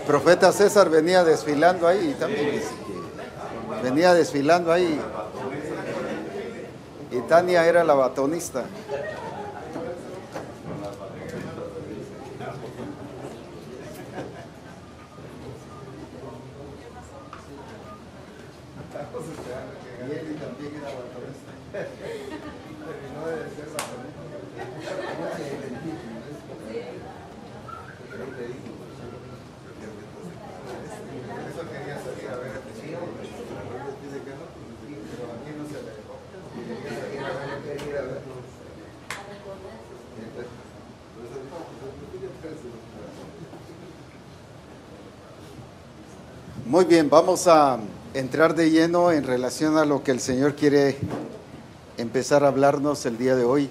profeta César venía desfilando ahí también. Venía desfilando ahí. Y Tania era la batonista. Muy bien, vamos a entrar de lleno en relación a lo que el Señor quiere empezar a hablarnos el día de hoy.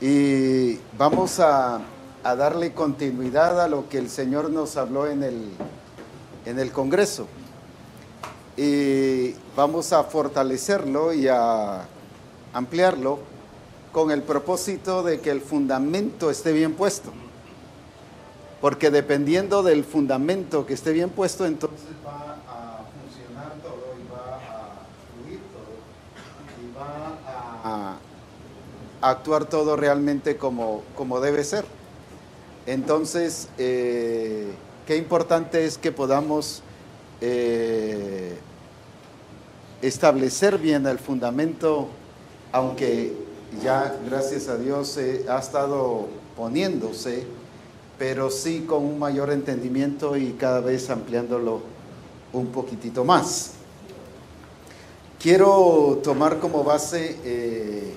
Y vamos a darle continuidad a lo que el Señor nos habló en el Congreso. Y vamos a fortalecerlo y a ampliarlo con el propósito de que el fundamento esté bien puesto. Porque dependiendo del fundamento que esté bien puesto, entonces va a funcionar todo y va a fluir todo y va a actuar todo realmente como debe ser. Entonces, qué importante es que podamos establecer bien el fundamento, aunque ya, gracias a Dios, ha estado poniéndose, pero sí con un mayor entendimiento y cada vez ampliándolo un poquitito más. Quiero tomar como base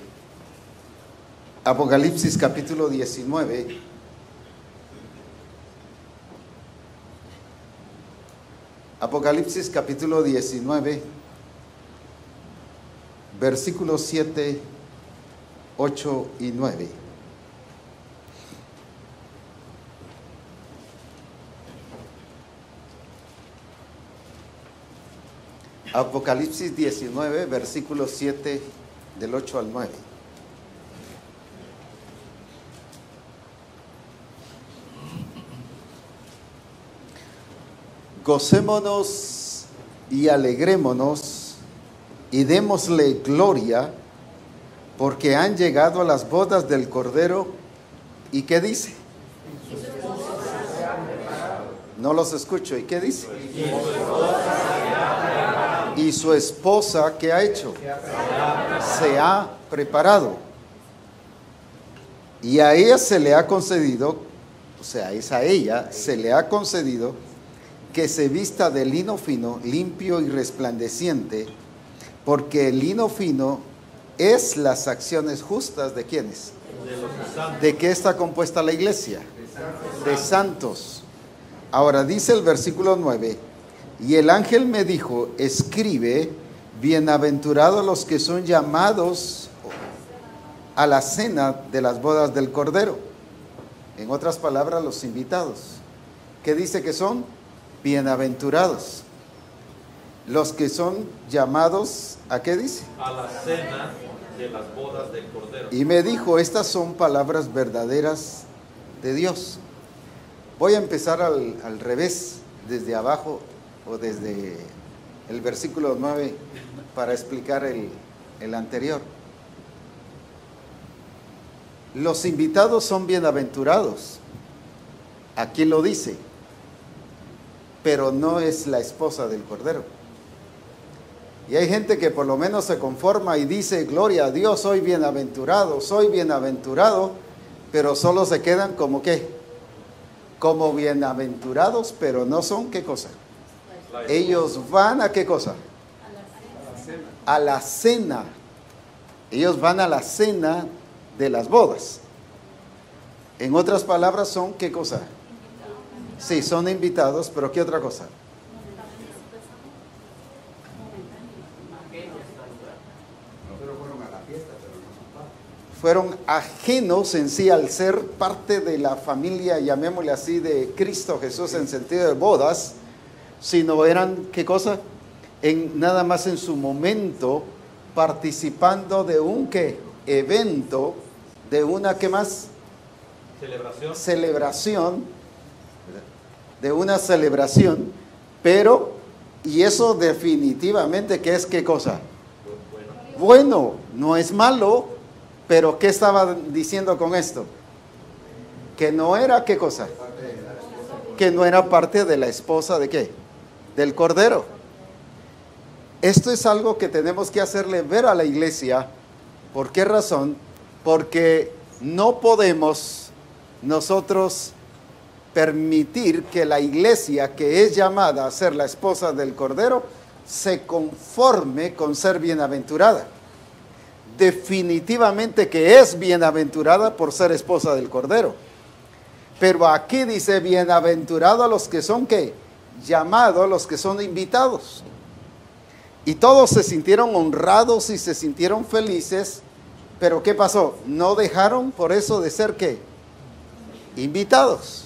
Apocalipsis capítulo 19. Apocalipsis capítulo 19, versículos 7, 8 y 9. Apocalipsis 19, versículos 7, del 8 al 9. Gocémonos y alegrémonos y démosle gloria, porque han llegado a las bodas del Cordero. ¿Y qué dice? No los escucho. ¿Y qué dice? Y su esposa, ¿qué ha hecho? Se ha preparado. Y a ella se le ha concedido, o sea, es a ella, se le ha concedido que se vista de lino fino, limpio y resplandeciente, porque el lino fino es las acciones justas, ¿de quiénes? ¿De qué está compuesta la iglesia? De santos. Ahora dice el versículo 9, y el ángel me dijo, escribe, bienaventurados los que son llamados a la cena de las bodas del Cordero. En otras palabras, los invitados. ¿Qué dice que son? Bienaventurados. Los que son llamados, ¿a qué dice? A la cena de las bodas del Cordero. Y me dijo, estas son palabras verdaderas de Dios. Voy a empezar al revés, desde abajo o desde el versículo 9 para explicar el anterior. Los invitados son bienaventurados. Aquí lo dice, pero no es la esposa del Cordero. Y hay gente que por lo menos se conforma y dice, gloria a Dios, soy bienaventurado, pero solo se quedan como ¿qué? Como bienaventurados, pero no son ¿qué cosa? Ellos van a ¿qué cosa? A la cena. Ellos van a la cena de las bodas. En otras palabras, son ¿qué cosa? Sí, son invitados, pero ¿qué otra cosa? Fueron ajenos en sí al ser parte de la familia, llamémosle así, de Cristo Jesús en sentido de bodas, sino eran, ¿qué cosa? Nada más en su momento, participando de un ¿qué? Evento, de una ¿qué más? Celebración. Celebración, de una celebración, pero, y eso definitivamente que es qué cosa. Bueno, no es malo, pero ¿qué estaba diciendo con esto? Que no era qué cosa. Que no era parte de la esposa de qué. Del Cordero. Esto es algo que tenemos que hacerle ver a la iglesia. ¿Por qué razón? Porque no podemos nosotros permitir que la iglesia que es llamada a ser la esposa del Cordero se conforme con ser bienaventurada. Definitivamente que es bienaventurada por ser esposa del Cordero. Pero aquí dice bienaventurados los que son ¿qué? Llamados, los que son invitados. Y todos se sintieron honrados y se sintieron felices. Pero ¿qué pasó? No dejaron por eso de ser ¿qué? Invitados.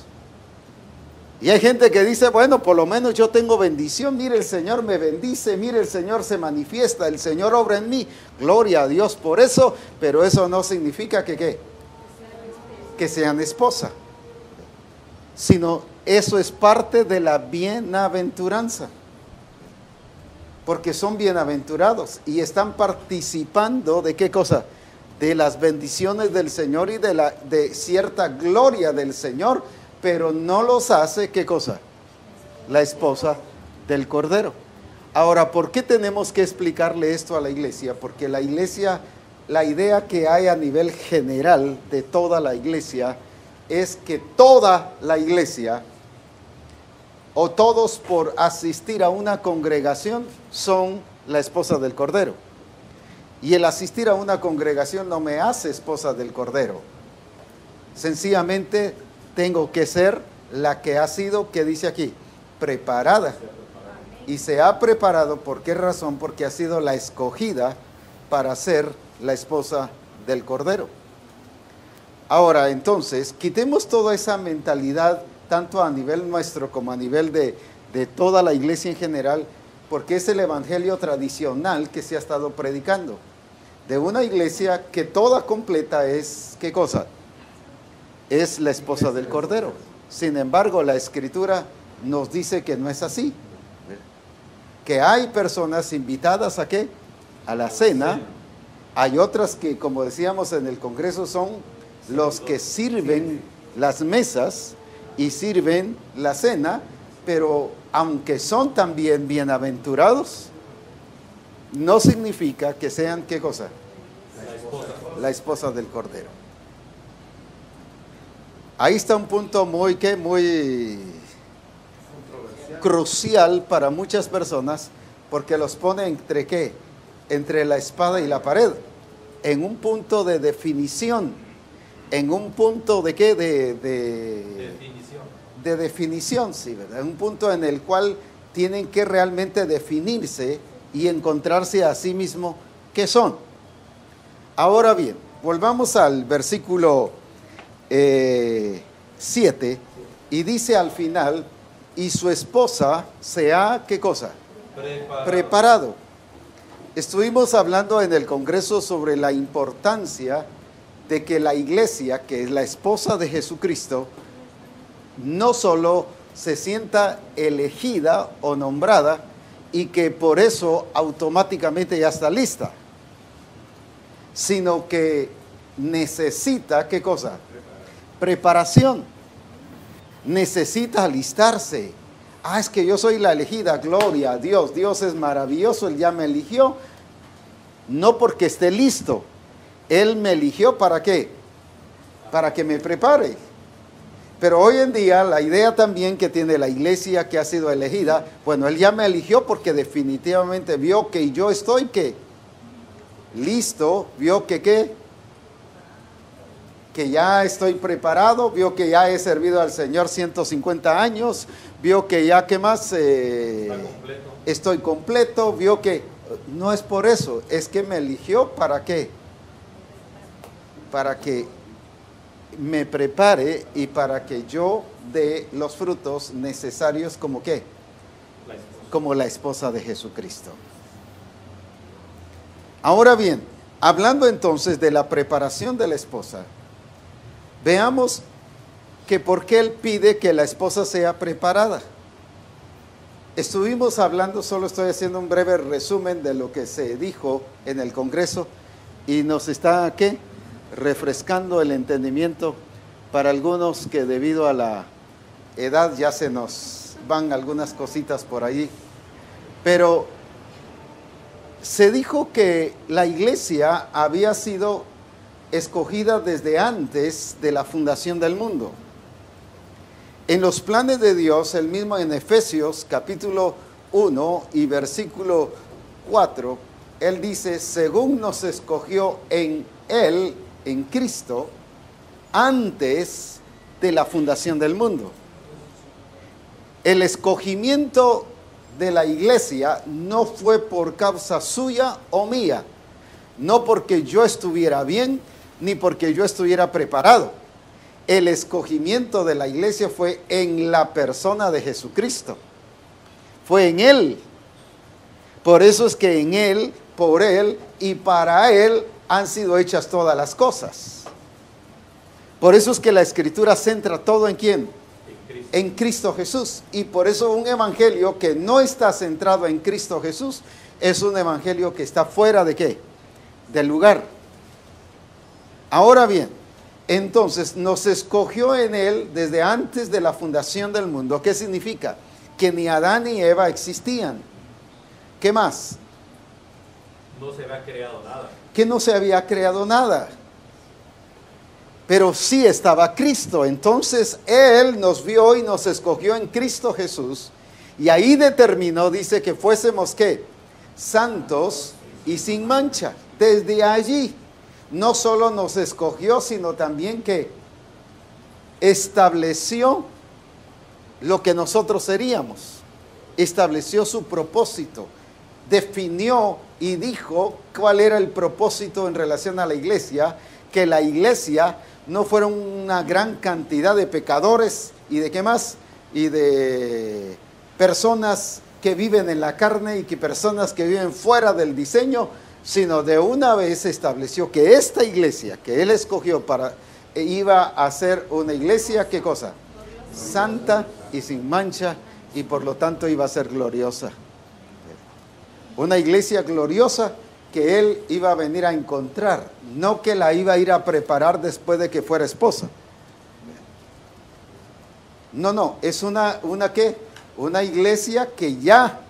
Y hay gente que dice, bueno, por lo menos yo tengo bendición, mire, el Señor me bendice, mire, el Señor se manifiesta, el Señor obra en mí, gloria a Dios por eso, pero eso no significa que ¿qué? Que sean esposa, sino eso es parte de la bienaventuranza, porque son bienaventurados y están participando de ¿qué cosa? De las bendiciones del Señor y de cierta gloria del Señor, pero no los hace, ¿qué cosa? La esposa del Cordero. Ahora, ¿por qué tenemos que explicarle esto a la iglesia? Porque la iglesia, la idea que hay a nivel general de toda la iglesia, es que toda la iglesia, o todos por asistir a una congregación, son la esposa del Cordero. Y el asistir a una congregación no me hace esposa del Cordero. Sencillamente tengo que ser la que ha sido, que dice aquí, preparada. Y se ha preparado, ¿por qué razón? Porque ha sido la escogida para ser la esposa del Cordero. Ahora, entonces, quitemos toda esa mentalidad, tanto a nivel nuestro como a nivel de toda la iglesia en general, porque es el evangelio tradicional que se ha estado predicando. De una iglesia que toda completa es, ¿qué cosa? Es la esposa del Cordero. Sin embargo, la Escritura nos dice que no es así. Que hay personas invitadas ¿a qué? A la cena. Hay otras que, como decíamos en el Congreso, son los que sirven las mesas y sirven la cena, pero aunque son también bienaventurados, no significa que sean, ¿qué cosa? La esposa del Cordero. Ahí está un punto muy crucial para muchas personas, porque los pone entre ¿qué? Entre la espada y la pared, en un punto de definición, en un punto de ¿qué? De definición, sí, ¿verdad? Un punto en el cual tienen que realmente definirse y encontrarse a sí mismo qué son. Ahora bien, volvamos al versículo 7, y dice al final, y su esposa se ha, ¿qué cosa? Preparado. Estuvimos hablando en el Congreso sobre la importancia de que la iglesia, que es la esposa de Jesucristo, no solo se sienta elegida o nombrada y que por eso automáticamente ya está lista, sino que necesita, ¿qué cosa? Preparación. Necesita alistarse. Ah, es que yo soy la elegida, gloria a Dios, Dios es maravilloso, Él ya me eligió. No porque esté listo, Él me eligió ¿para qué? Para que me prepare. Pero hoy en día la idea también que tiene la iglesia que ha sido elegida, bueno, Él ya me eligió porque definitivamente vio que yo estoy ¿qué? Listo, vio que ¿qué? Que ya estoy preparado, vio que ya he servido al Señor 150 años, vio que ya, ¿qué más? Estoy completo, vio que no es por eso, es que me eligió ¿para qué? Para que me prepare y para que yo dé los frutos necesarios como ¿qué? Como la esposa de Jesucristo. Ahora bien, hablando entonces de la preparación de la esposa, veamos que por qué Él pide que la esposa sea preparada. Estuvimos hablando, solo estoy haciendo un breve resumen de lo que se dijo en el Congreso y nos está, ¿qué?, refrescando el entendimiento para algunos que debido a la edad ya se nos van algunas cositas por ahí. Pero se dijo que la iglesia había sido escogida desde antes de la fundación del mundo. En los planes de Dios, el mismo en Efesios capítulo 1 y versículo 4, Él dice, según nos escogió en Él, en Cristo, antes de la fundación del mundo. El escogimiento de la iglesia no fue por causa suya o mía, no porque yo estuviera bien, ni porque yo estuviera preparado. El escogimiento de la iglesia fue en la persona de Jesucristo. Fue en Él. Por eso es que en Él, por Él y para Él han sido hechas todas las cosas. Por eso es que la Escritura centra todo ¿en quién? En Cristo Jesús. Y por eso un evangelio que no está centrado en Cristo Jesús es un evangelio que está fuera ¿de qué? Del lugar. Ahora bien, entonces nos escogió en Él desde antes de la fundación del mundo. ¿Qué significa? Que ni Adán ni Eva existían. ¿Qué más? No se había creado nada. Que no se había creado nada. Pero sí estaba Cristo. Entonces Él nos vio y nos escogió en Cristo Jesús. Y ahí determinó, dice, que fuésemos ¿qué? Santos y sin mancha. Desde allí no solo nos escogió, sino también que estableció lo que nosotros seríamos. Estableció su propósito. Definió y dijo cuál era el propósito en relación a la iglesia. Que la iglesia no fuera una gran cantidad de pecadores y de qué más, y de personas que viven en la carne y que personas que viven fuera del diseño, sino de una vez estableció que esta iglesia que Él escogió iba a ser una iglesia, ¿qué cosa? Santa y sin mancha, y por lo tanto iba a ser gloriosa. Una iglesia gloriosa que Él iba a venir a encontrar, no que la iba a ir a preparar después de que fuera esposa. No, es una ¿qué? Una iglesia que ya,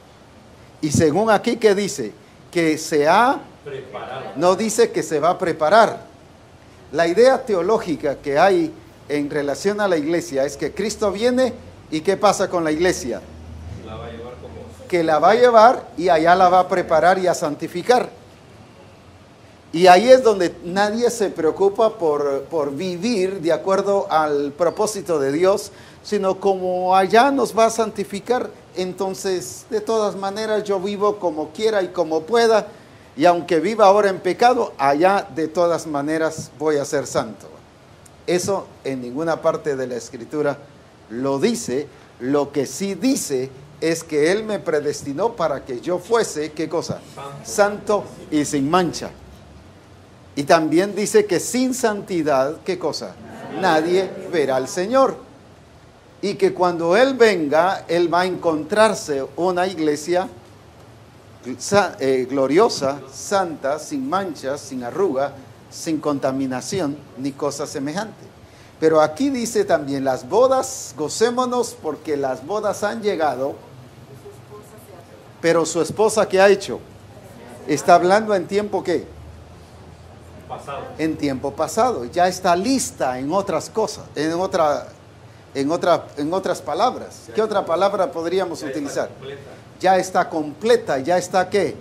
y según aquí que dice, que se ha preparado. No dice que se va a preparar. La idea teológica que hay en relación a la iglesia es que Cristo viene y ¿qué pasa con la iglesia? La va a llevar que la va a llevar y allá la va a preparar y a santificar. Y ahí es donde nadie se preocupa por vivir de acuerdo al propósito de Dios, sino como allá nos va a santificar, entonces de todas maneras yo vivo como quiera y como pueda, y aunque viva ahora en pecado, allá de todas maneras voy a ser santo. Eso en ninguna parte de la Escritura lo dice. Lo que sí dice es que Él me predestinó para que yo fuese, ¿qué cosa? Santo y sin mancha. Y también dice que sin santidad, ¿qué cosa? Nadie verá al Señor. Y que cuando Él venga, Él va a encontrarse una iglesia gloriosa, santa, sin manchas, sin arruga, sin contaminación, ni cosa semejante. Pero aquí dice también, las bodas, gocémonos porque las bodas han llegado, pero su esposa, ¿qué ha hecho? Está hablando en tiempo, ¿qué? Pasado. En tiempo pasado, ya está lista en otras cosas, en otras palabras. ¿Qué otra palabra podríamos utilizar? Ya está completa, ya está ¿qué?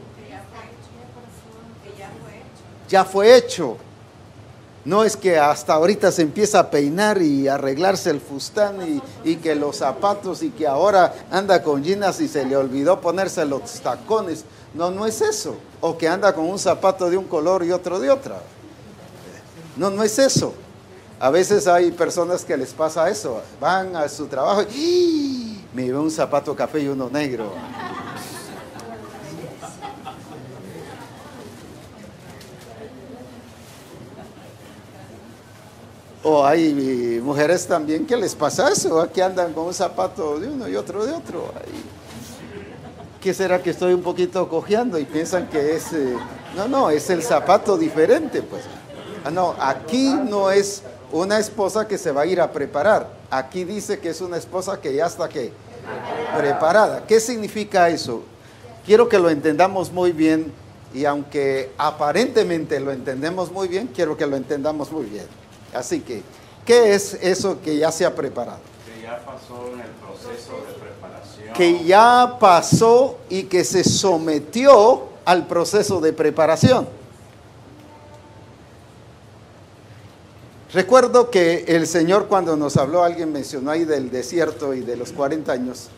Ya fue hecho. No es que hasta ahorita se empieza a peinar y arreglarse el fustán y que los zapatos y que ahora anda con jeans y se le olvidó ponerse los tacones. No es eso. O que anda con un zapato de un color y otro de otra. No es eso. A veces hay personas que les pasa eso. Van a su trabajo y me llevé un zapato café y uno negro. O hay mujeres también que les pasa eso, que andan con un zapato de uno y otro de otro. ¿Qué será que estoy un poquito cojeando? Y piensan que es... no, es el zapato diferente, pues. No, aquí no es una esposa que se va a ir a preparar. Aquí dice que es una esposa que ya está, ¿qué? Preparada. ¿Qué significa eso? Quiero que lo entendamos muy bien, y aunque aparentemente lo entendemos muy bien, quiero que lo entendamos muy bien. Así que, ¿qué es eso que ya se ha preparado? Que ya pasó en el proceso de preparación. Que ya pasó y que se sometió al proceso de preparación. Recuerdo que el Señor, cuando nos habló, alguien mencionó ahí del desierto y de los 40 años.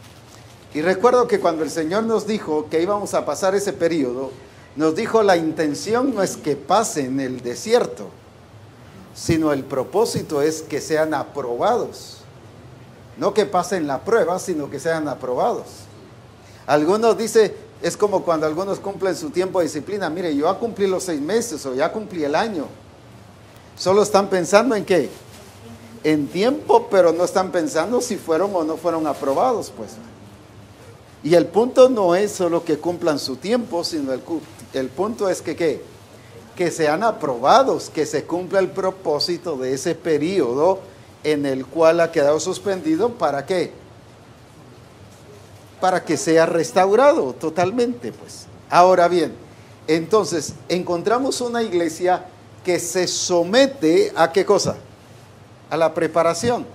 Y recuerdo que cuando el Señor nos dijo que íbamos a pasar ese periodo, nos dijo: la intención no es que pasen el desierto, sino el propósito es que sean aprobados. No que pasen la prueba, sino que sean aprobados. Algunos dicen, es como cuando algunos cumplen su tiempo de disciplina. Mire, yo ya cumplí los 6 meses o ya cumplí el año. Solo están pensando en qué, en tiempo, pero no están pensando si fueron o no fueron aprobados, pues. Y el punto no es solo que cumplan su tiempo, sino el punto es que ¿qué? Que sean aprobados, que se cumpla el propósito de ese periodo en el cual ha quedado suspendido. ¿Para qué? Para que sea restaurado totalmente, pues. Ahora bien, entonces encontramos una iglesia que se somete a ¿qué cosa? A la preparación.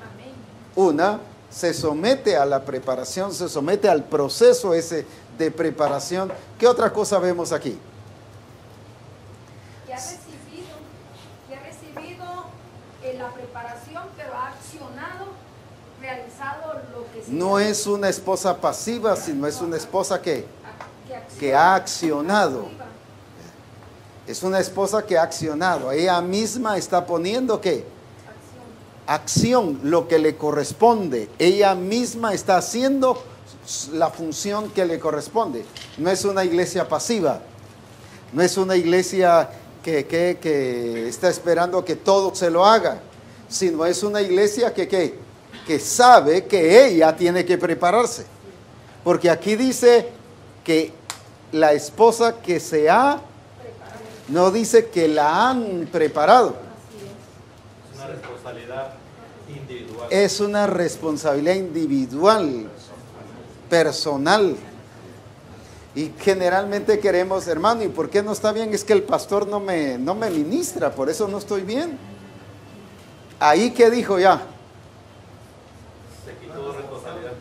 Una se somete a la preparación, se somete al proceso ese de preparación. ¿Qué otra cosa vemos aquí? Que ha recibido la preparación, pero ha accionado, realizado lo que se No es una esposa pasiva, sino es una esposa que ha accionado. Es una esposa que ha accionado. Ella misma está poniendo ¿qué? Acción, lo que le corresponde. Ella misma está haciendo la función que le corresponde. No es una iglesia pasiva. No es una iglesia que está esperando que todo se lo haga, sino es una iglesia que sabe que ella tiene que prepararse. Porque aquí dice que la esposa que se ha, no dice que la han preparado. Es una responsabilidad individual. Es una responsabilidad individual, personal. Y generalmente queremos, hermano, ¿y por qué no está bien? Es que el pastor no me ministra, por eso no estoy bien. Ahí, ¿qué dijo ya? Se quitó de responsabilidad.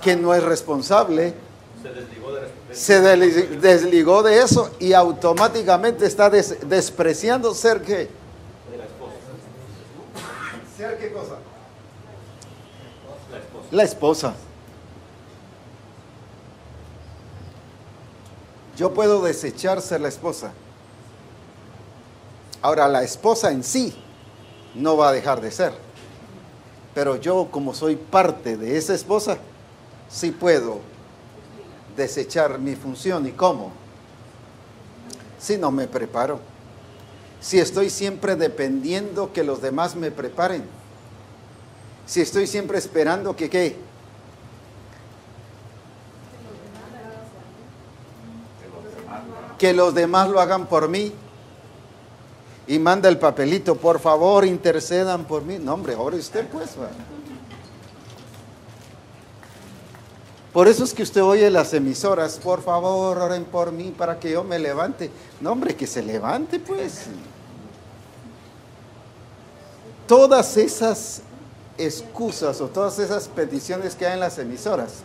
Que no es responsable. Se desligó de responsabilidad. Se desligó de eso y automáticamente está despreciando ser ¿qué? De la esposa. ¿Ser qué cosa? La esposa. La esposa. Yo puedo desechar ser la esposa. Ahora, la esposa en sí no va a dejar de ser. Pero yo, como soy parte de esa esposa, sí puedo desechar mi función. ¿Y cómo? Si no me preparo. Si estoy siempre dependiendo que los demás me preparen. Si estoy siempre esperando que ¿qué? Que los demás lo hagan por mí. Y manda el papelito, por favor, intercedan por mí. No, hombre, ore usted pues. Por eso es que usted oye las emisoras, por favor, oren por mí para que yo me levante. No, hombre, que se levante pues. Todas esas excusas o todas esas peticiones que hay en las emisoras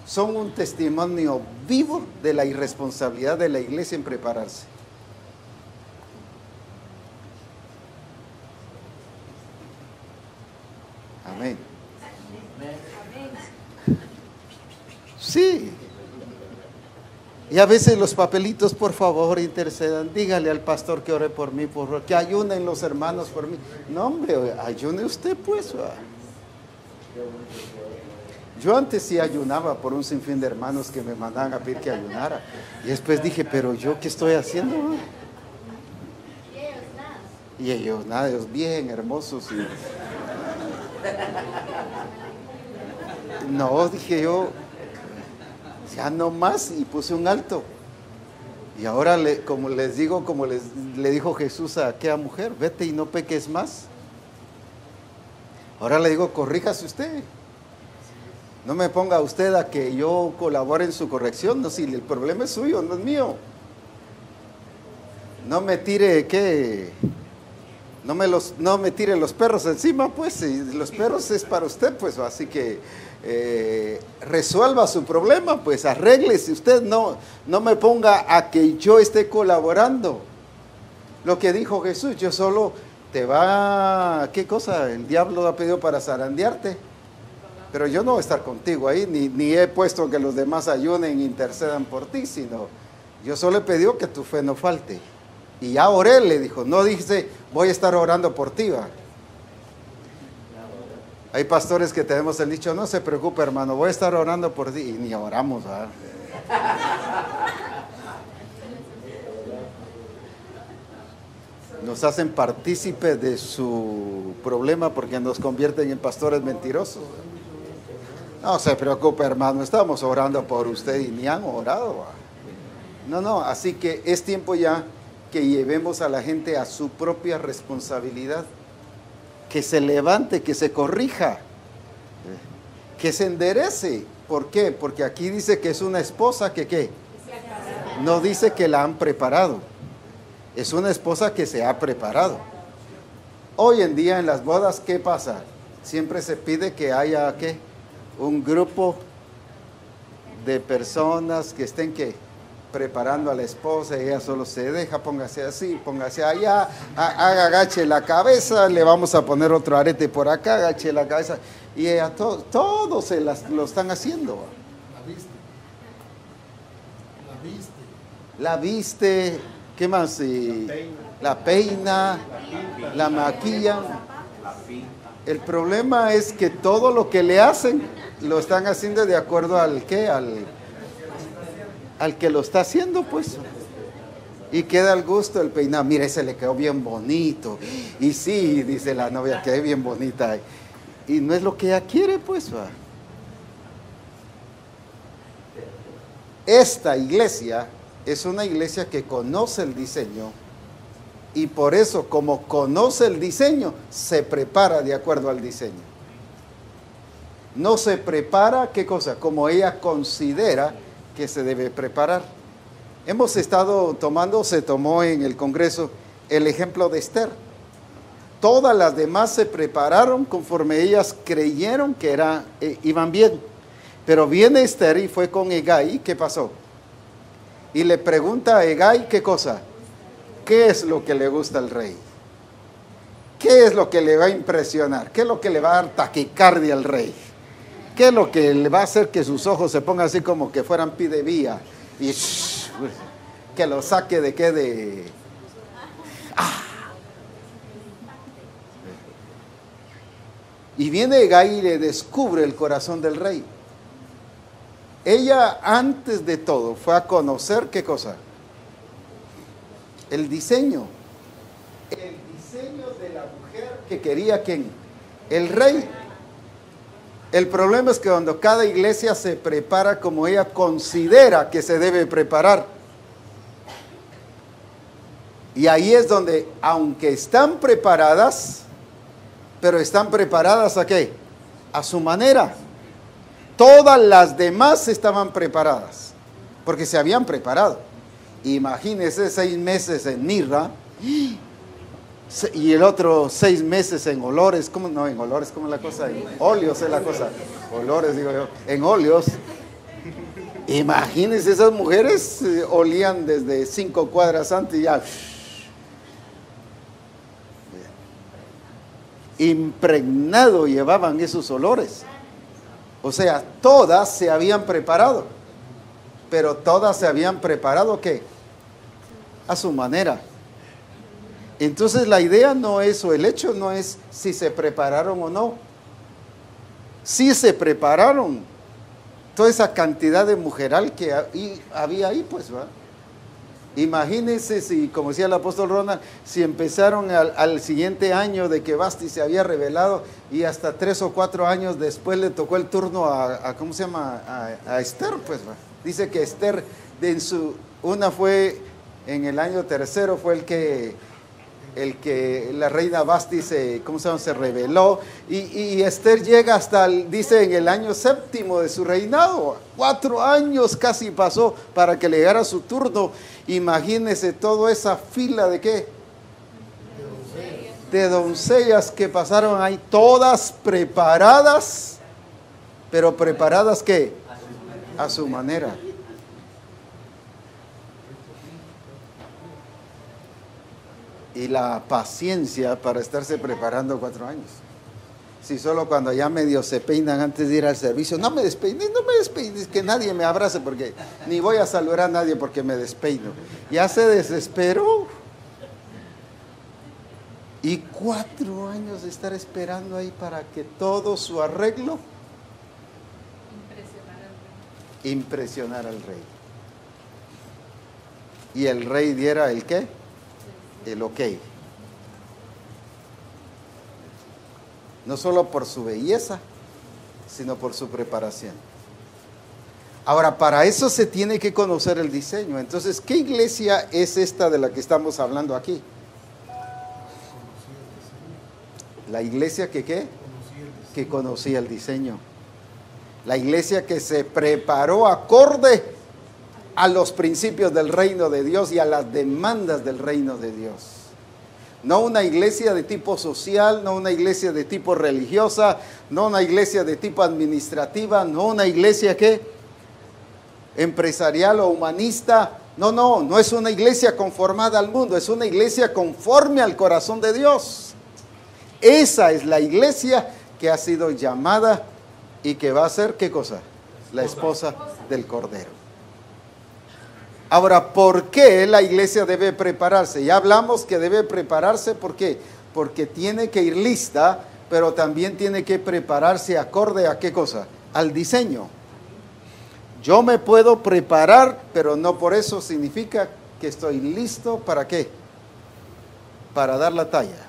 son un testimonio vivo de la irresponsabilidad de la iglesia en prepararse. Amén. Sí. Y a veces los papelitos, por favor, intercedan. Dígale al pastor que ore por mí, por favor, que ayunen los hermanos por mí. No, hombre, ayune usted pues. Yo antes sí ayunaba por un sinfín de hermanos que me mandaban a pedir que ayunara. Y después dije, pero ¿yo qué estoy haciendo? Y ellos, nada, ellos bien hermosos. No, dije yo, ya no más, y puse un alto. Y ahora, como les digo, le dijo Jesús a aquella mujer, vete y no peques más. Ahora le digo, corríjase usted. No me ponga usted a que yo colabore en su corrección. No, si el problema es suyo, no es mío. No me tire, ¿qué? No me tire los perros encima, pues. Y los perros es para usted, pues. Así que resuelva su problema, pues. Arréglese usted. No me ponga a que yo esté colaborando. Lo que dijo Jesús, yo solo te va... ¿Qué cosa? El diablo ha pedido para zarandearte. Pero yo no voy a estar contigo ahí, ni he puesto que los demás ayunen e intercedan por ti, sino yo solo he pedido que tu fe no falte. Y ya oré, le dijo, no dice, voy a estar orando por ti, va. Hay pastores que tenemos el dicho, no se preocupe, hermano, voy a estar orando por ti, y ni oramos, va. Nos hacen partícipes de su problema porque nos convierten en pastores mentirosos. No se preocupe, hermano, estamos orando por usted y ni han orado, va. No, así que es tiempo ya que llevemos a la gente a su propia responsabilidad, que se levante, que se corrija, que se enderece. ¿Por qué? Porque aquí dice que es una esposa que ¿qué? No dice que la han preparado, es una esposa que se ha preparado. Hoy en día en las bodas, ¿qué pasa? Siempre se pide que haya ¿qué? Un grupo de personas que estén ¿qué? Preparando a la esposa, ella solo se deja, póngase así, póngase allá, agache la cabeza, le vamos a poner otro arete por acá, agache la cabeza, y ella todos lo están haciendo. La viste, ¿qué más? La peina, la maquillan. El problema es que todo lo que le hacen, lo están haciendo de acuerdo al ¿qué? Al que lo está haciendo, pues. Y queda al gusto el peinado. Mire, ese le quedó bien bonito. Y sí, dice la novia, quedó bien bonita. Y no es lo que ella quiere, pues. Va. Esta iglesia es una iglesia que conoce el diseño. Y por eso, como conoce el diseño, se prepara de acuerdo al diseño. No se prepara, ¿qué cosa? Como ella considera que se debe preparar. Hemos estado se tomó en el Congreso el ejemplo de Esther. Todas las demás se prepararon conforme ellas creyeron que iban bien. Pero viene Esther y fue con Hegai, ¿qué pasó? Y le pregunta a Hegai, ¿qué cosa? ¿Qué es lo que le gusta al rey? ¿Qué es lo que le va a impresionar? ¿Qué es lo que le va a dar taquicardia al rey? ¿Qué es lo que le va a hacer que sus ojos se pongan así como que fueran pidevía? Y que lo saque de qué de... Y viene Hegai y le descubre el corazón del rey. Ella antes de todo fue a conocer ¿qué cosa? El diseño. El diseño de la mujer que quería ¿quién? El rey. El problema es que cuando cada iglesia se prepara como ella considera que se debe preparar. Y ahí es donde, aunque están preparadas, pero están preparadas ¿a qué? A su manera. Todas las demás estaban preparadas, porque se habían preparado. Imagínense 6 meses en mirra y el otro 6 meses en olores. ¿Cómo no? En olores, ¿cómo es la cosa? En óleos es la cosa. Olores, digo yo. En óleos. Imagínense, esas mujeres olían desde 5 cuadras antes y ya. Impregnado llevaban esos olores. O sea, todas se habían preparado. Pero todas se habían preparado ¿qué? A su manera. Entonces la idea no es, o el hecho no es si se prepararon o no. Sí se prepararon. Toda esa cantidad de mujeral que había ahí, pues va. Imagínense si, como decía el apóstol Ronald, si empezaron al siguiente año de que Vasti se había revelado y hasta 3 o 4 años después le tocó el turno ¿cómo se llama? A Esther, pues. Dice que Esther, una fue en el año tercero, fue el que la reina Vasti se reveló, y Esther llega hasta, dice, en el año 7º de su reinado. 4 años casi pasó para que le llegara su turno. Imagínense toda esa fila de ¿qué? De doncellas que pasaron ahí, todas preparadas, pero preparadas ¿qué? A su manera. Y la paciencia para estarse preparando 4 años. Si solo cuando ya medio se peinan antes de ir al servicio, no me despeines, que nadie me abrace, porque ni voy a saludar a nadie porque me despeino. Ya se desesperó. Y 4 años de estar esperando ahí para que todo su arreglo impresionara al rey. Y el rey diera el ¿qué? El ok. No solo por su belleza, sino por su preparación. Ahora, para eso se tiene que conocer el diseño. Entonces, ¿qué iglesia es esta de la que estamos hablando aquí? La iglesia que ¿qué? Que conocía el diseño. La iglesia que se preparó acorde a los principios del reino de Dios y a las demandas del reino de Dios. No una iglesia de tipo social, no una iglesia de tipo religiosa, no una iglesia de tipo administrativa, no una iglesia ¿qué? Empresarial o humanista. No es una iglesia conformada al mundo, es una iglesia conforme al corazón de Dios. Esa es la iglesia que ha sido llamada y que va a ser ¿qué cosa? La esposa del Cordero. Ahora, ¿por qué la iglesia debe prepararse? Ya hablamos que debe prepararse, ¿por qué? Porque tiene que ir lista, pero también tiene que prepararse acorde a ¿qué cosa? Al diseño. Yo me puedo preparar, pero no por eso significa que estoy listo ¿para qué? Para dar la talla.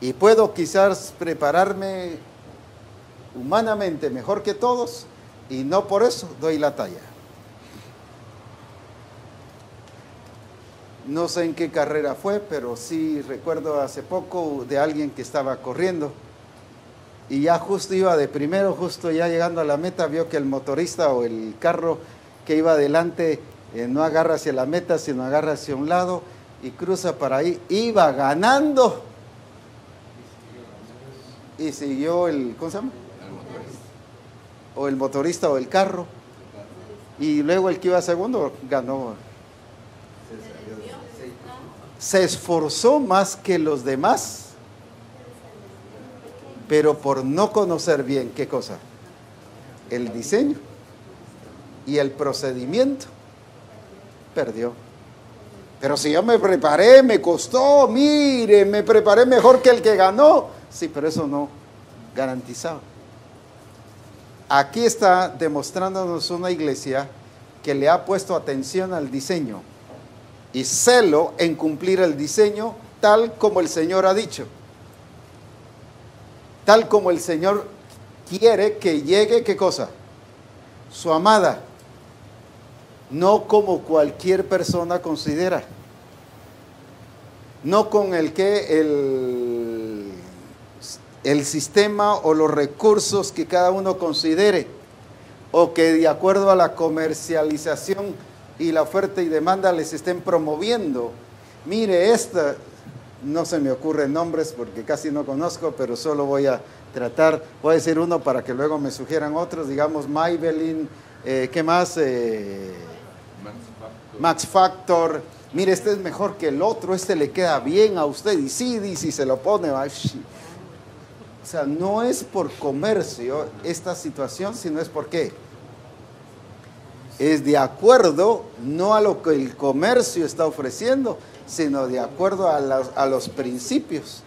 Y puedo quizás prepararme humanamente mejor que todos, y no por eso doy la talla. No sé en qué carrera fue, pero sí recuerdo hace poco de alguien que estaba corriendo y ya justo iba de primero, justo ya llegando a la meta, vio que el motorista o el carro que iba adelante no agarra hacia la meta, sino agarra hacia un lado y cruza para ahí. Iba ganando y siguió ¿cómo se llama? O el motorista o el carro. Y luego el que iba segundo ganó. Se esforzó más que los demás, pero por no conocer bien ¿qué cosa? El diseño y el procedimiento, perdió. Pero si yo me preparé, me costó, mire, me preparé mejor que el que ganó. Sí, pero eso no garantizaba. Aquí está demostrándonos una iglesia que le ha puesto atención al diseño y celo en cumplir el diseño tal como el Señor ha dicho, tal como el Señor quiere que llegue, ¿qué cosa? Su amada, no como cualquier persona considera, no con el que el sistema o los recursos que cada uno considere, o que de acuerdo a la comercialización y la oferta y demanda les estén promoviendo. Mire, esta, no se me ocurren nombres porque casi no conozco, pero solo voy a decir uno para que luego me sugieran otros, digamos Maybelline, ¿qué más? Max Factor. Mire, este es mejor que el otro, este le queda bien a usted, y sí, si se lo pone, o sea, no es por comercio esta situación, sino es por qué. Es de acuerdo no a lo que el comercio está ofreciendo, sino de acuerdo a los principios,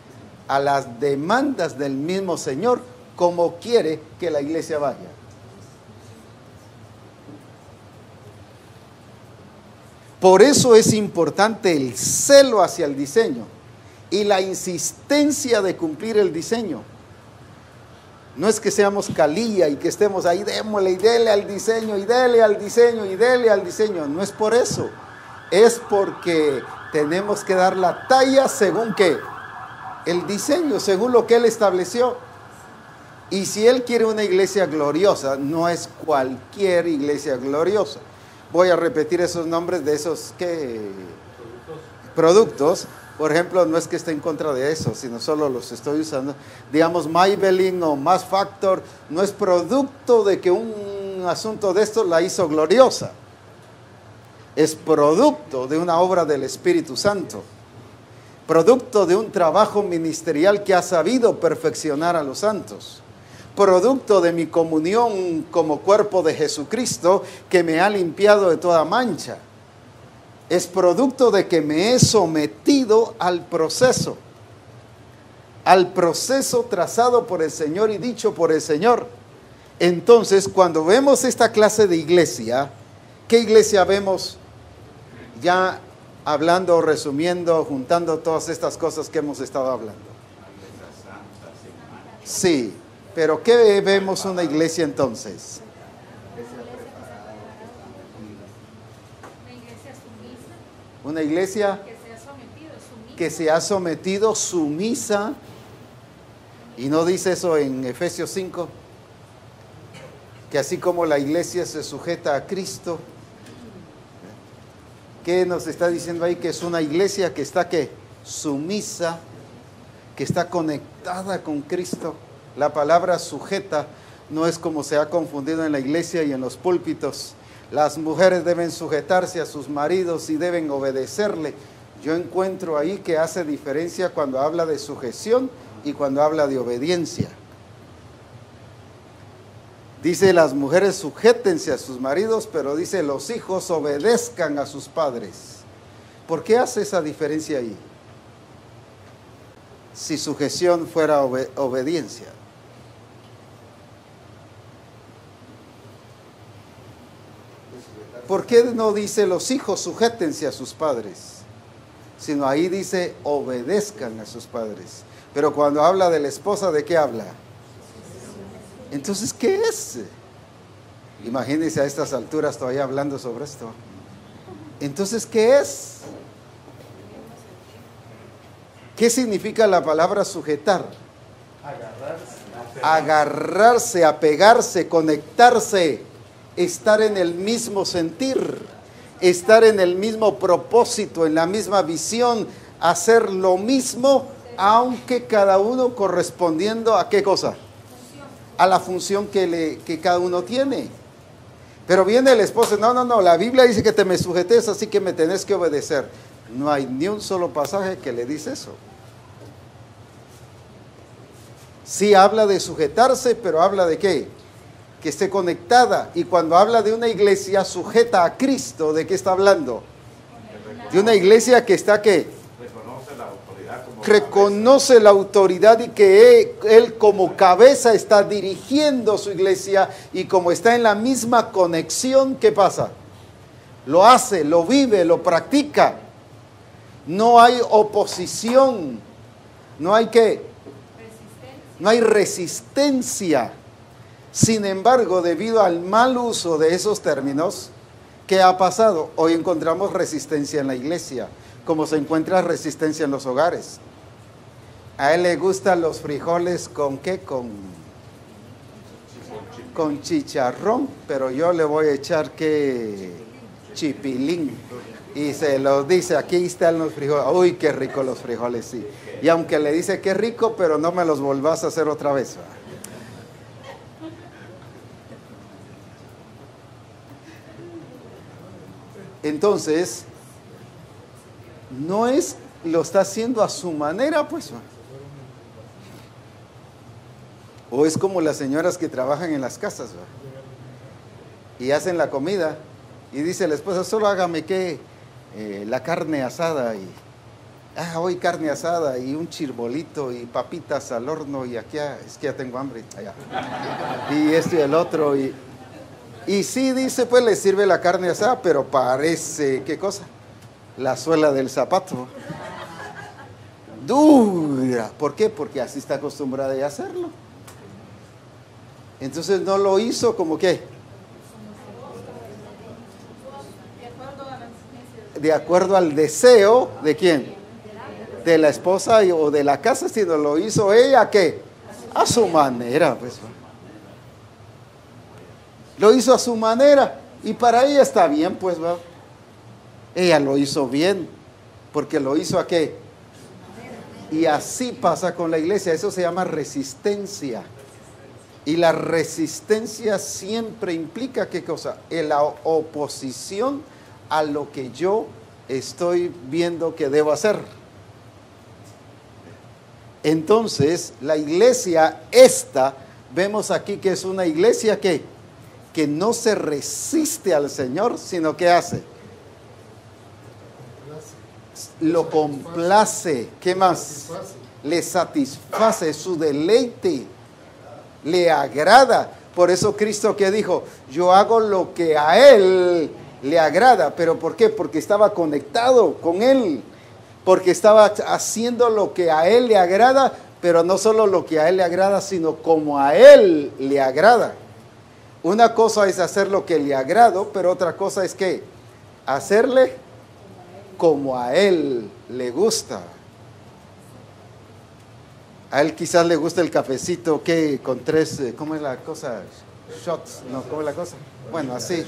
a las demandas del mismo Señor, como quiere que la iglesia vaya. Por eso es importante el celo hacia el diseño y la insistencia de cumplir el diseño. No es que seamos calilla y que estemos ahí, démosle y dele al diseño y dele al diseño y dele al diseño. No es por eso. Es porque tenemos que dar la talla según qué. El diseño, según lo que Él estableció. Y si Él quiere una iglesia gloriosa, no es cualquier iglesia gloriosa. Voy a repetir esos nombres de esos productos. Por ejemplo, no es que esté en contra de eso, sino solo los estoy usando. Digamos, Maybelline o Mass Factor no es producto de que un asunto de esto la hizo gloriosa. Es producto de una obra del Espíritu Santo. Producto de un trabajo ministerial que ha sabido perfeccionar a los santos. Producto de mi comunión como cuerpo de Jesucristo que me ha limpiado de toda mancha. Es producto de que me he sometido al proceso trazado por el Señor y dicho por el Señor. Entonces, cuando vemos esta clase de iglesia, ¿qué iglesia vemos? Ya hablando, resumiendo, juntando todas estas cosas que hemos estado hablando. Sí, pero ¿qué vemos una iglesia entonces? Una iglesia que se ha sometido, sumisa. Y no dice eso en Efesios 5, que así como la iglesia se sujeta a Cristo, ¿qué nos está diciendo ahí? Que es una iglesia que está ¿qué? Sumisa, que está conectada con Cristo. La palabra sujeta no es como se ha confundido en la iglesia y en los púlpitos. Las mujeres deben sujetarse a sus maridos y deben obedecerle. Yo encuentro ahí que hace diferencia cuando habla de sujeción y cuando habla de obediencia. Dice las mujeres sujétense a sus maridos, pero dice los hijos obedezcan a sus padres. ¿Por qué hace esa diferencia ahí? Si sujeción fuera obediencia. ¿Por qué no dice los hijos sujétense a sus padres? Sino ahí dice obedezcan a sus padres. Pero cuando habla de la esposa, ¿de qué habla? Entonces, ¿qué es? Imagínense a estas alturas todavía hablando sobre esto. Entonces, ¿qué es? ¿Qué significa la palabra sujetar? Agarrarse, apegarse, conectarse. Estar en el mismo sentir, estar en el mismo propósito, en la misma visión, hacer lo mismo, aunque cada uno correspondiendo a qué cosa, a la función que cada uno tiene. Pero viene el esposo, no, la Biblia dice que te me sujetes, así que me tenés que obedecer. No hay ni un solo pasaje que le dice eso. Sí habla de sujetarse, pero habla de qué? Que esté conectada. Y cuando habla de una iglesia sujeta a Cristo, ¿de qué está hablando? De una iglesia que está ¿qué? Reconoce la autoridad y que él como cabeza está dirigiendo su iglesia y como está en la misma conexión, ¿qué pasa? Lo hace, lo vive, lo practica. No hay oposición, no hay ¿qué? No hay resistencia. Sin embargo, debido al mal uso de esos términos, ¿qué ha pasado? Hoy encontramos resistencia en la iglesia, como se encuentra resistencia en los hogares. A él le gustan los frijoles ¿con qué? Con chicharrón, pero yo le voy a echar ¿qué? Chipilín. Y se lo dice, aquí están los frijoles. Uy, qué rico los frijoles, sí. Y aunque le dice qué rico, pero no me los volvás a hacer otra vez. Entonces, no es, lo está haciendo a su manera, pues. O es como las señoras que trabajan en las casas, ¿va? Y hacen la comida y dice la esposa, solo hágame la carne asada y hoy carne asada y un chirbolito y papitas al horno y aquí es que ya tengo hambre allá. Y esto y el otro Y sí dice, pues le sirve la carne asada, pero parece, ¿qué cosa? La suela del zapato. Dura. ¿Por qué? Porque así está acostumbrada a hacerlo. Entonces no lo hizo como que de acuerdo al deseo de quién, de la esposa o de la casa, sino lo hizo ella ¿qué? A su manera, pues. Lo hizo a su manera y para ella está bien, pues va. Ella lo hizo bien porque lo hizo a qué. Y así pasa con la iglesia. Eso se llama resistencia. Y la resistencia siempre implica ¿qué cosa? La oposición a lo que yo estoy viendo que debo hacer. Entonces, la iglesia esta, vemos aquí que es una iglesia que no se resiste al Señor, sino que hace. Lo complace. ¿Qué más? Le satisface, su deleite. Le agrada. Por eso Cristo que dijo, yo hago lo que a Él le agrada. ¿Pero por qué? Porque estaba conectado con Él. Porque estaba haciendo lo que a Él le agrada, pero no solo lo que a Él le agrada, sino como a Él le agrada. Una cosa es hacer lo que le agrado, pero otra cosa es que hacerle como a Él le gusta. A Él quizás le gusta el cafecito que con 3, ¿cómo es la cosa? Shots, no, ¿cómo es la cosa? Bueno, así.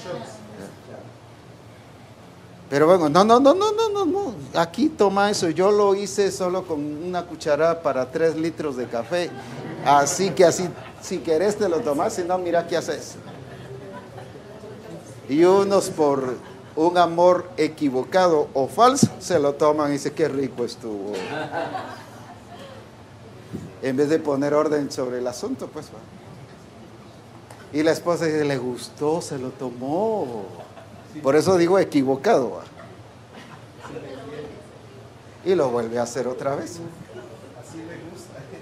Pero bueno, no. Aquí toma eso. Yo lo hice solo con una cucharada para 3 litros de café. Así que así, si querés te lo tomás, si no, mira qué haces. Y unos por un amor equivocado o falso se lo toman y dicen qué rico estuvo. En vez de poner orden sobre el asunto, pues. Y la esposa dice, le gustó, se lo tomó. Por eso digo equivocado. Y lo vuelve a hacer otra vez.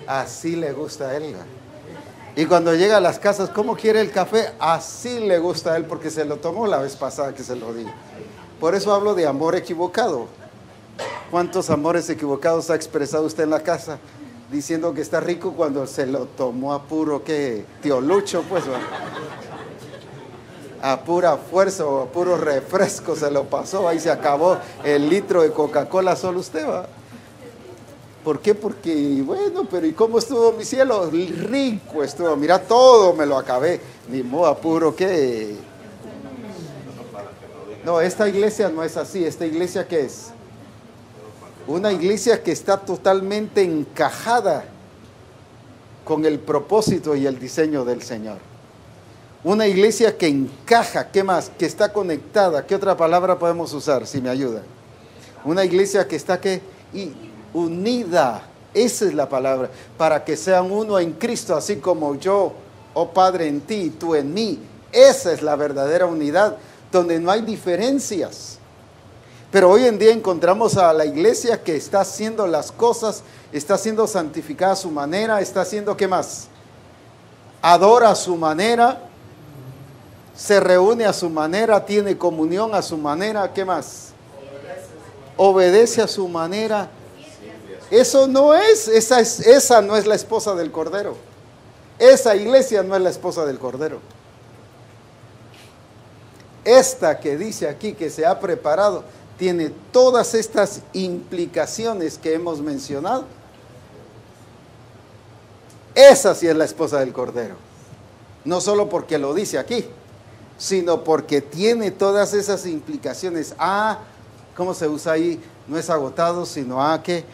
Así le gusta a él. Y cuando llega a las casas, ¿cómo quiere el café? Así le gusta a él porque se lo tomó la vez pasada que se lo di. Por eso hablo de amor equivocado. ¿Cuántos amores equivocados ha expresado usted en la casa? Diciendo que está rico cuando se lo tomó a puro, ¿qué? Tío Lucho, pues. A pura fuerza o a puro refresco se lo pasó, ahí se acabó el litro de Coca-Cola solo usted, ¿va? ¿Por qué? Porque, bueno, pero ¿y cómo estuvo mi cielo? Rico estuvo, mira, todo me lo acabé, ni modo, a puro, ¿qué? No, esta iglesia no es así. ¿Esta iglesia qué es? Una iglesia que está totalmente encajada con el propósito y el diseño del Señor. Una iglesia que encaja, ¿qué más? Que está conectada. ¿Qué otra palabra podemos usar, si me ayuda? Una iglesia que está ¿qué? Y unida. Esa es la palabra. Para que sean uno en Cristo, así como yo, oh Padre, en ti y tú en mí. Esa es la verdadera unidad, donde no hay diferencias. Pero hoy en día encontramos a la iglesia que está haciendo las cosas, está siendo santificada a su manera, está haciendo ¿qué más? Adora a su manera, se reúne a su manera, tiene comunión a su manera, ¿qué más? Obedece a su manera. Eso no es, esa no es la esposa del Cordero. Esa iglesia no es la esposa del Cordero. Esta que dice aquí que se ha preparado tiene todas estas implicaciones que hemos mencionado. Esa sí es la esposa del Cordero. No solo porque lo dice aquí, sino porque tiene todas esas implicaciones. ¿Cómo se usa ahí? No es agotado, sino ¿qué?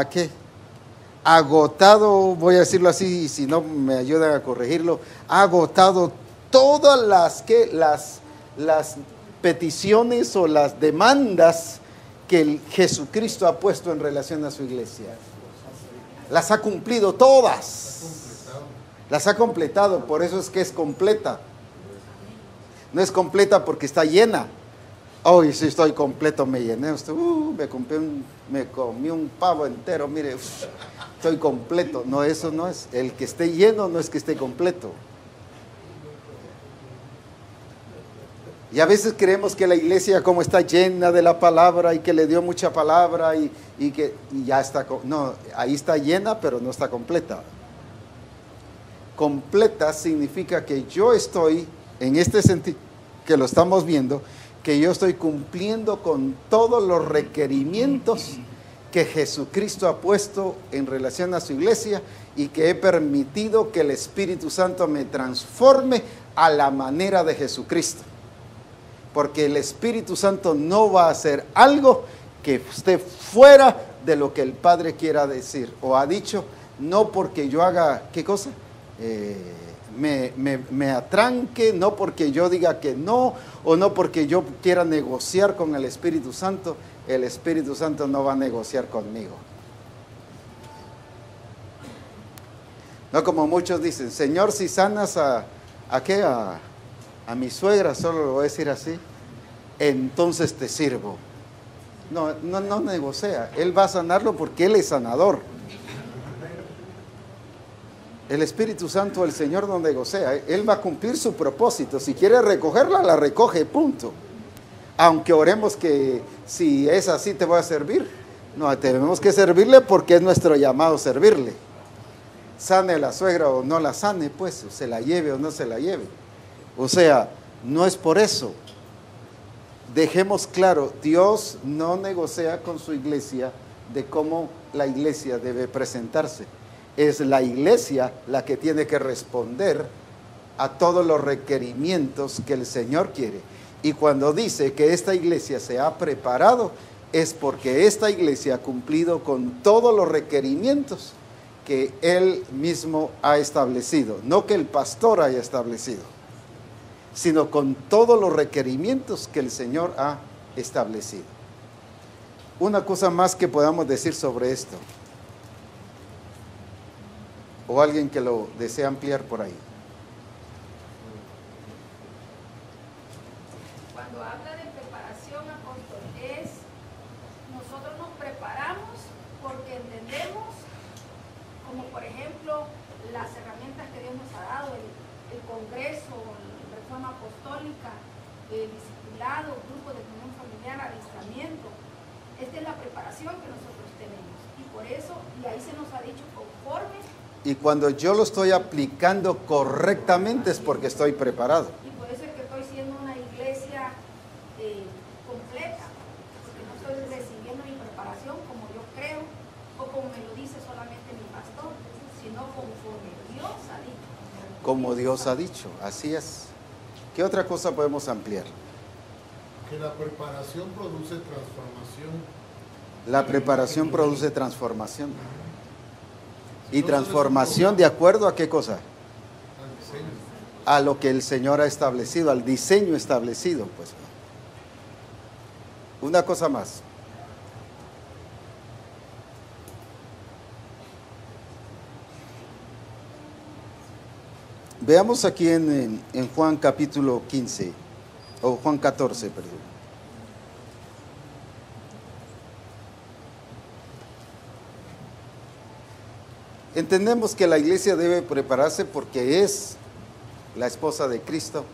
¿Qué? Agotado, voy a decirlo así, y si no me ayudan a corregirlo, ha agotado todas las peticiones o las demandas que Jesucristo ha puesto en relación a su iglesia. Las ha cumplido todas. Las ha completado, por eso es que es completa. No es completa porque está llena. Hoy sí estoy completo, me llené. Me comí un pavo entero, mire, estoy completo. No, eso no es. El que esté lleno no es que esté completo. Y a veces creemos que la iglesia como está llena de la palabra y que le dio mucha palabra y ya está, no, ahí está llena pero no está completa. Completa significa que yo estoy, en este sentido que lo estamos viendo, que yo estoy cumpliendo con todos los requerimientos que Jesucristo ha puesto en relación a su iglesia y que he permitido que el Espíritu Santo me transforme a la manera de Jesucristo. Porque el Espíritu Santo no va a hacer algo que esté fuera de lo que el Padre quiera decir o ha dicho, no porque yo haga, ¿qué cosa? Me atranque, no porque yo diga que no, o no porque yo quiera negociar con el Espíritu Santo. El Espíritu Santo no va a negociar conmigo. No como muchos dicen, Señor, si sanas a mi suegra, solo lo voy a decir así, entonces te sirvo. No negocia, Él va a sanarlo porque Él es sanador. El Espíritu Santo, el Señor no negocia, Él va a cumplir su propósito. Si quiere recogerla, la recoge, punto. Aunque oremos que si es así te voy a servir. No, tenemos que servirle porque es nuestro llamado servirle. Sane la suegra o no la sane, pues, o se la lleve o no se la lleve. O sea, no es por eso. Dejemos claro, Dios no negocia con su iglesia de cómo la iglesia debe presentarse. Es la iglesia la que tiene que responder a todos los requerimientos que el Señor quiere. Y cuando dice que esta iglesia se ha preparado, es porque esta iglesia ha cumplido con todos los requerimientos que Él mismo ha establecido. No que el pastor haya establecido, sino con todos los requerimientos que el Señor ha establecido. Una cosa más que podamos decir sobre esto, o alguien que lo desea ampliar por ahí. Cuando habla de preparación, apóstol, nosotros nos preparamos porque entendemos, como por ejemplo, las herramientas que Dios nos ha dado, el Congreso, la Reforma Apostólica, el discipulado, grupo de comunión familiar, adiestramiento. Esta es la preparación que nosotros tenemos. Y por eso, y ahí se nos ha dicho conforme. Y cuando yo lo estoy aplicando correctamente es porque estoy preparado. Y por eso es que estoy siendo una iglesia completa, porque no estoy recibiendo mi preparación como yo creo o como me lo dice solamente mi pastor, sino conforme Dios ha dicho. Como Dios ha dicho, así es. ¿Qué otra cosa podemos ampliar? Que la preparación produce transformación. La preparación produce transformación. ¿Y transformación de acuerdo a qué cosa? Al diseño. A lo que el Señor ha establecido, al diseño establecido, pues. Una cosa más. Veamos aquí en Juan capítulo 15, o Juan 14, perdón. Entendemos que la iglesia debe prepararse porque es la esposa de Cristo.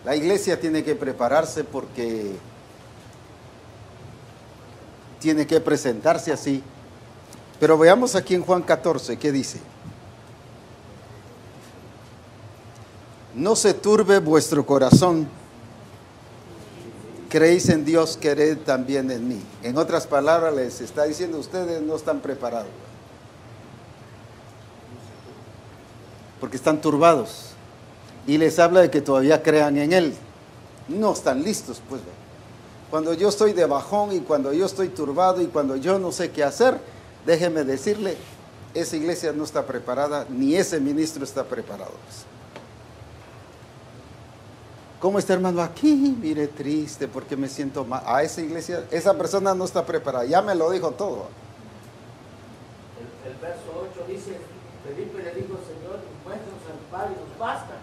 La iglesia tiene que prepararse porque tiene que presentarse así. Pero veamos aquí en Juan 14, ¿qué dice? No se turbe vuestro corazón. Creéis en Dios, creed también en mí. En otras palabras, les está diciendo, ustedes no están preparados. Porque están turbados. Y les habla de que todavía crean en Él. No están listos, pues. Cuando yo estoy de bajón y cuando yo estoy turbado y cuando yo no sé qué hacer, déjeme decirle, esa iglesia no está preparada, ni ese ministro está preparado. Pues. ¿Cómo está, hermano? Aquí, mire, triste porque me siento mal. A esa iglesia, esa persona no está preparada. Ya me lo dijo todo. El verso 8 dice, Felipe le dijo, Señor, muéstranos al Padre y nos basta.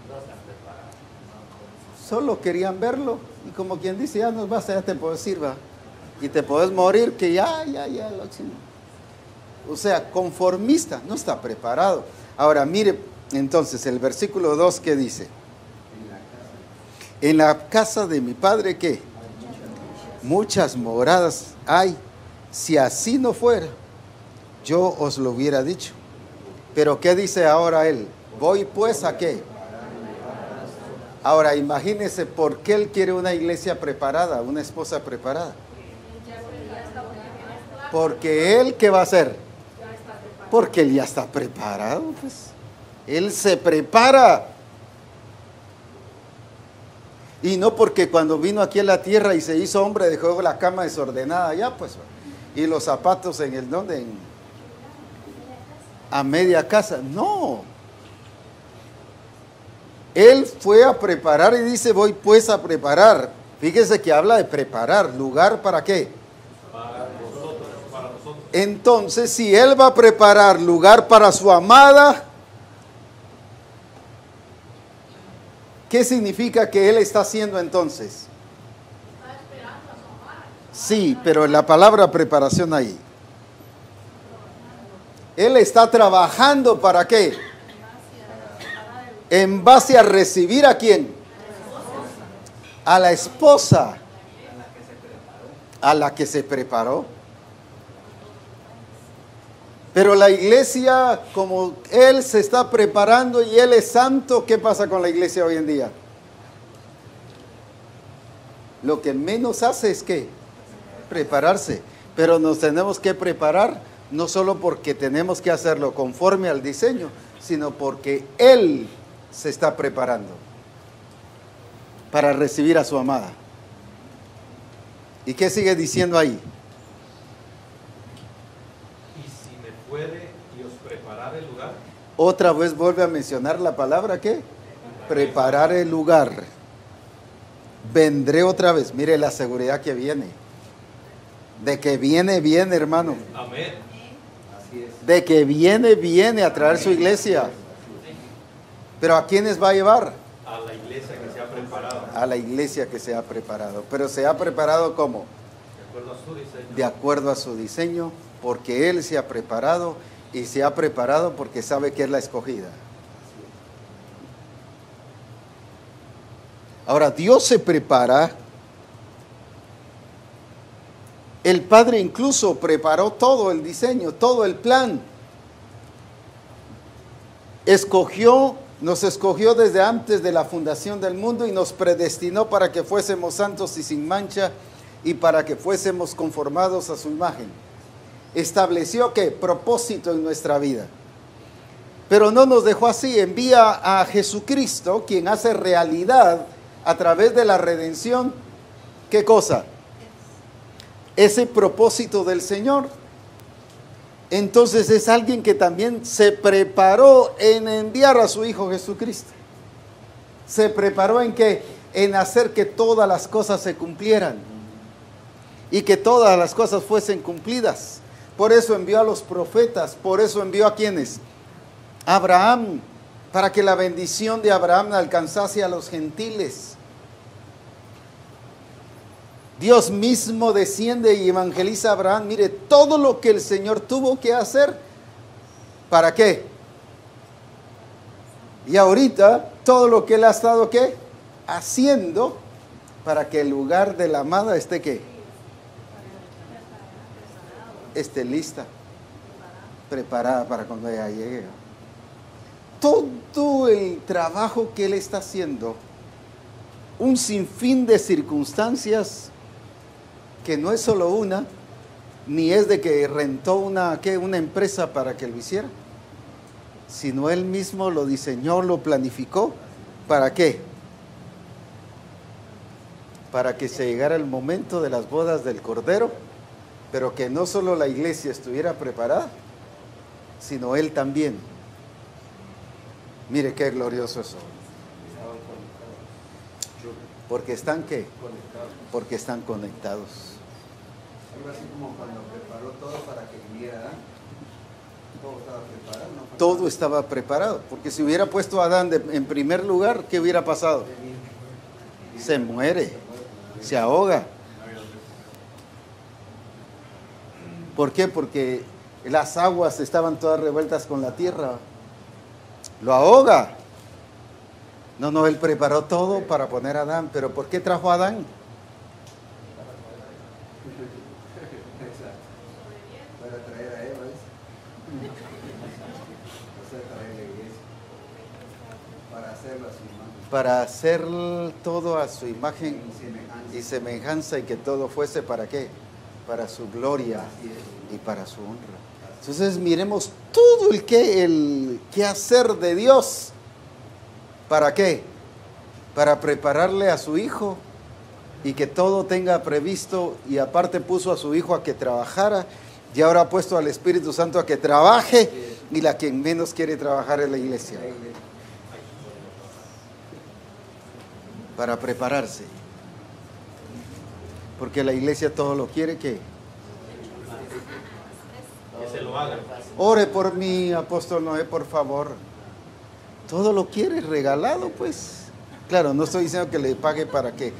No están preparados. Solo querían verlo y como quien dice, ya nos basta, ya te puedes ir, va. Y te puedes morir, que ya, lo chino. O sea, conformista, no está preparado. Ahora, mire, entonces, el versículo 2, ¿qué dice? En la casa de mi Padre, ¿qué? Muchas moradas hay. Si así no fuera, yo os lo hubiera dicho. Pero ¿qué dice ahora él? Voy pues a qué. Ahora imagínense por qué él quiere una iglesia preparada, una esposa preparada. Porque él, ¿qué va a hacer? Porque él ya está preparado, pues. Él se prepara. Y no porque cuando vino aquí a la tierra y se hizo hombre dejó la cama desordenada allá, pues. Y los zapatos en el donde, a media casa. No. Él fue a preparar y dice, voy pues a preparar. Fíjese que habla de preparar. ¿Lugar para qué? Para nosotros, para nosotros. Entonces, si él va a preparar lugar para su amada, ¿qué significa que él está haciendo entonces? Sí, pero la palabra preparación ahí. Él está trabajando ¿para qué? En base a recibir ¿a quién? A la esposa. A la que se preparó. Pero la iglesia, como él se está preparando y él es santo, ¿qué pasa con la iglesia hoy en día? Lo que menos hace es ¿qué? Prepararse. Pero nos tenemos que preparar, no solo porque tenemos que hacerlo conforme al diseño, sino porque él se está preparando para recibir a su amada. ¿Y qué sigue diciendo ahí? Y si me fuere y os preparar el lugar, Otra vez vuelve a mencionar la palabra ¿qué? Preparar el lugar. Vendré otra vez. Mire la seguridad que viene. De que viene, viene, hermano. amén. De que viene a traer su iglesia. Pero ¿a quiénes va a llevar? A la iglesia que se ha preparado, A la iglesia que se ha preparado. Pero se ha preparado ¿cómo? de acuerdo a su diseño. De acuerdo a su diseño, porque él se ha preparado y se ha preparado porque sabe que es la escogida. Ahora, Dios se prepara. El Padre incluso preparó todo el diseño, todo el plan. Nos escogió desde antes de la fundación del mundo y nos predestinó para que fuésemos santos y sin mancha y para que fuésemos conformados a su imagen. Estableció ¿qué? Propósito en nuestra vida. Pero no nos dejó así, envía a Jesucristo, quien hace realidad a través de la redención. ¿Qué cosa? Ese propósito del Señor. Entonces es alguien que también se preparó en enviar a su Hijo Jesucristo. ¿Se preparó en qué? En hacer que todas las cosas se cumplieran y que todas las cosas fuesen cumplidas. Por eso envió a los profetas, por eso envió a quienes, a Abraham, para que la bendición de Abraham alcanzase a los gentiles. Dios mismo desciende y evangeliza a Abraham. Mire, todo lo que el Señor tuvo que hacer, ¿para qué? Y ahorita, todo lo que Él ha estado, ¿qué? Haciendo, para que el lugar de la amada esté, ¿qué? Esté lista, preparada para cuando ella llegue. Todo el trabajo que Él está haciendo, un sinfín de circunstancias, que no es solo una, ni es de que rentó una empresa para que lo hiciera, sino él mismo lo diseñó, lo planificó. ¿Para qué? Para que se llegara el momento de las bodas del Cordero, pero que no solo la iglesia estuviera preparada, sino él también. Mire qué glorioso eso. Porque están ¿qué? Porque están conectados. Algo así como cuando preparó todo para que viniera Adán. Todo estaba preparado. ¿No? Todo estaba preparado, porque si hubiera puesto a Adán en primer lugar, ¿qué hubiera pasado? Se muere, se ahoga. ¿Por qué? Porque las aguas estaban todas revueltas con la tierra. Lo ahoga. No, Él preparó todo para poner a Adán, pero ¿por qué trajo a Adán? Exacto. Para traer a Eva, ¿ves? O sea, traer la iglesia. Para hacerlo a su imagen. Para hacer todo a su imagen Y semejanza. y semejanza, y que todo fuese ¿para qué? Para su gloria Así es. y para su honra. Entonces miremos todo el quehacer de Dios. ¿Para qué? Para prepararle a su hijo y que todo tenga previsto, y aparte puso a su hijo a que trabajara, y ahora ha puesto al Espíritu Santo a que trabaje, y la quien menos quiere trabajar es la iglesia. La iglesia. Para prepararse. Porque la iglesia todo lo quiere que se lo haga. ore por mí, apóstol Noé, por favor. Todo lo quiere regalado, pues. Claro, no estoy diciendo que le pague para qué,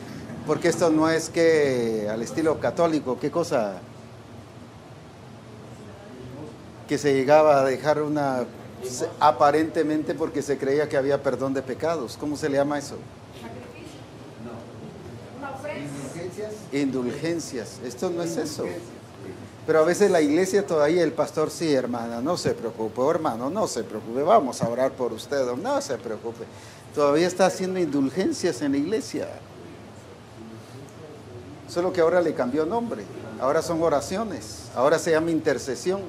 porque esto no es que al estilo católico, qué cosa, que se llegaba a dejar aparentemente porque se creía que había perdón de pecados. ¿Cómo se le llama eso? Sacrificio, No. una ofrenda. Indulgencias. Indulgencias. Esto no es eso. Pero a veces la iglesia todavía, el pastor, sí, hermana, no se preocupe, o hermano, no se preocupe, vamos a orar por usted, o no se preocupe. Todavía está haciendo indulgencias en la iglesia. Solo que ahora le cambió nombre, ahora son oraciones, ahora se llama intercesión.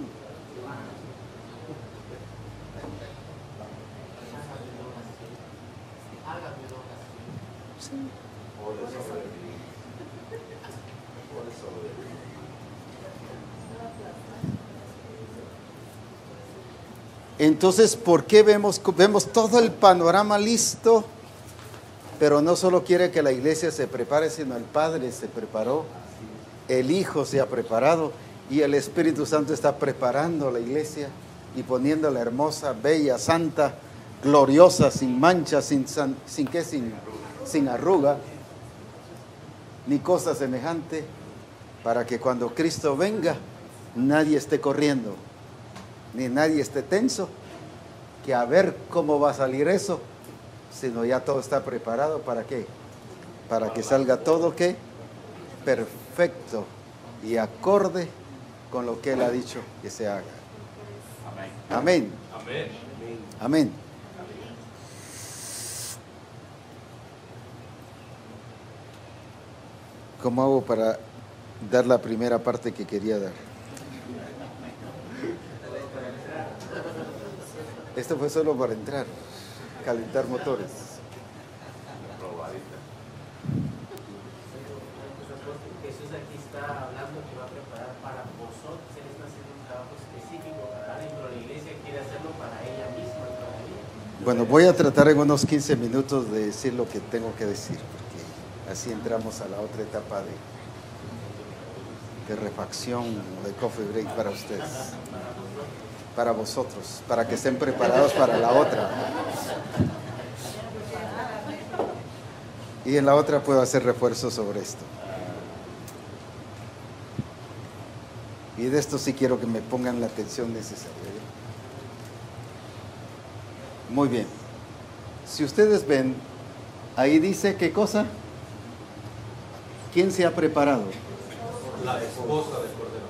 Entonces, ¿por qué vemos todo el panorama listo? Pero no solo quiere que la iglesia se prepare, sino el Padre se preparó, el Hijo se ha preparado y el Espíritu Santo está preparando la iglesia y poniéndola hermosa, bella, santa, gloriosa, sin mancha, sin arruga, ni cosa semejante, para que cuando Cristo venga, nadie esté corriendo, ni nadie esté tenso, que a ver cómo va a salir eso, sino ya todo está preparado. ¿Para qué? Para que salga todo, ¿qué? Perfecto y acorde con lo que Él ha dicho que se haga. Amén. Amén. Amén. ¿Cómo hago para dar la primera parte que quería dar? Esto fue solo para entrar, calentar motores. Jesús aquí está hablando que va a preparar para vosotros. Él está haciendo un trabajo específico para dentro de la iglesia, quiere hacerlo para ella misma todavía. Bueno, voy a tratar en unos 15 minutos de decir lo que tengo que decir, porque así entramos a la otra etapa de refacción, de coffee break para ustedes, para vosotros, para que estén preparados para la otra. Y en la otra puedo hacer refuerzos sobre esto. Y de esto sí quiero que me pongan la atención necesaria. Muy bien. Si ustedes ven, ahí dice ¿qué cosa? ¿Quién se ha preparado? La esposa del Cordero.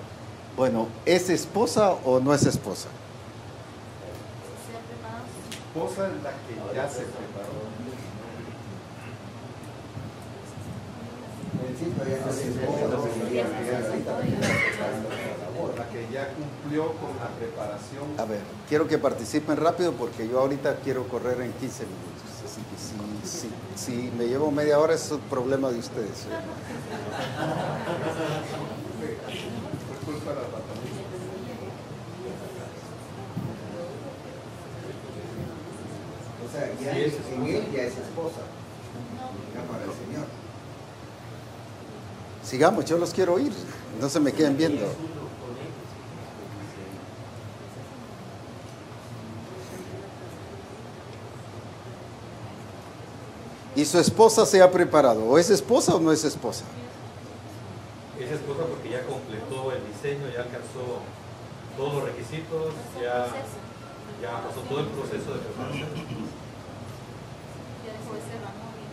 Bueno, ¿es esposa o no es esposa? Esposa es la que ya se preparó. La que ya cumplió con la preparación. A ver, quiero que participen rápido porque yo ahorita quiero correr en 15 minutos. Así que si me llevo media hora es un problema de ustedes. Fue culpa de la batería. O sea, ya Sí, es en él ya es esposa. Ya para el Señor. Sigamos, yo los quiero oír. No se me queden viendo. ¿Y su esposa se ha preparado? ¿O es esposa o no es esposa? Es esposa porque ya completó el diseño, ya alcanzó todos los requisitos, ya pasó todo el proceso de preparación. Dejó de ser la novia.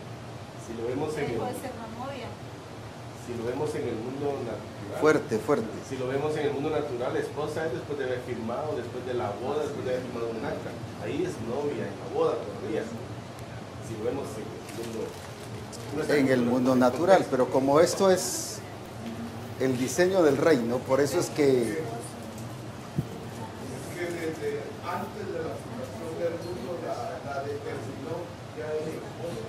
Si lo vemos en Dejó de el, ser la novia. si lo vemos en el mundo natural. Fuerte, fuerte. Si lo vemos en el mundo natural, la esposa es después de haber firmado, después de la boda, después de haber firmado un acta. Ahí es novia, en la boda todavía. Si lo vemos en el mundo natural, pero como esto es el diseño del reino, por eso es que desde antes de la fundación del mundo la determinó ya el esposo,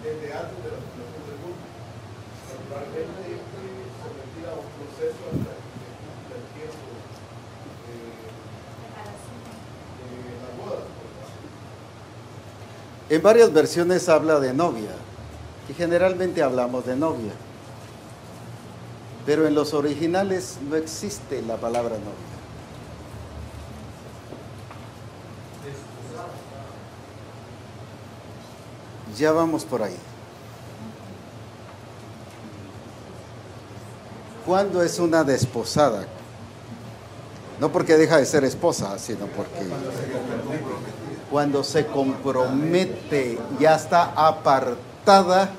desde antes de la fundación del mundo. Normalmente sometida a un proceso hasta el tiempo de la boda. en varias versiones habla de novia, y generalmente hablamos de novia, pero en los originales no existe la palabra novia. Ya vamos por ahí. ¿Cuándo es una desposada? No porque deja de ser esposa, sino porque cuando se compromete, ya está apartada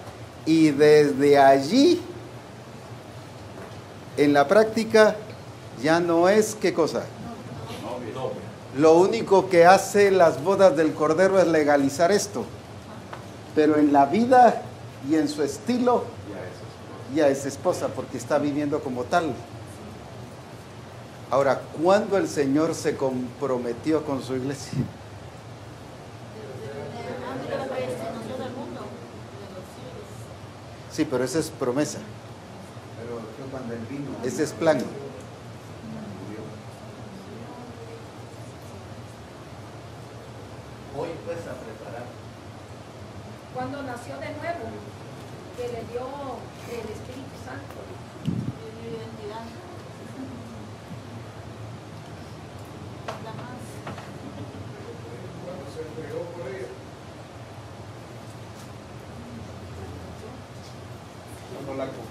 y desde allí, en la práctica, ya no es ¿qué cosa? Lo único que hace las bodas del Cordero es legalizar esto. Pero en la vida y en su estilo, ya es esposa, porque está viviendo como tal. Ahora, ¿cuándo el Señor se comprometió con su iglesia? Sí, pero esa es promesa. Pero fue cuando él vino. Ese es plan. Hoy pues a preparar. Cuando nació de nuevo, que le dio el Espíritu Santo, le dio identidad. La más. Cuando se entregó por ella. Cuando la compró.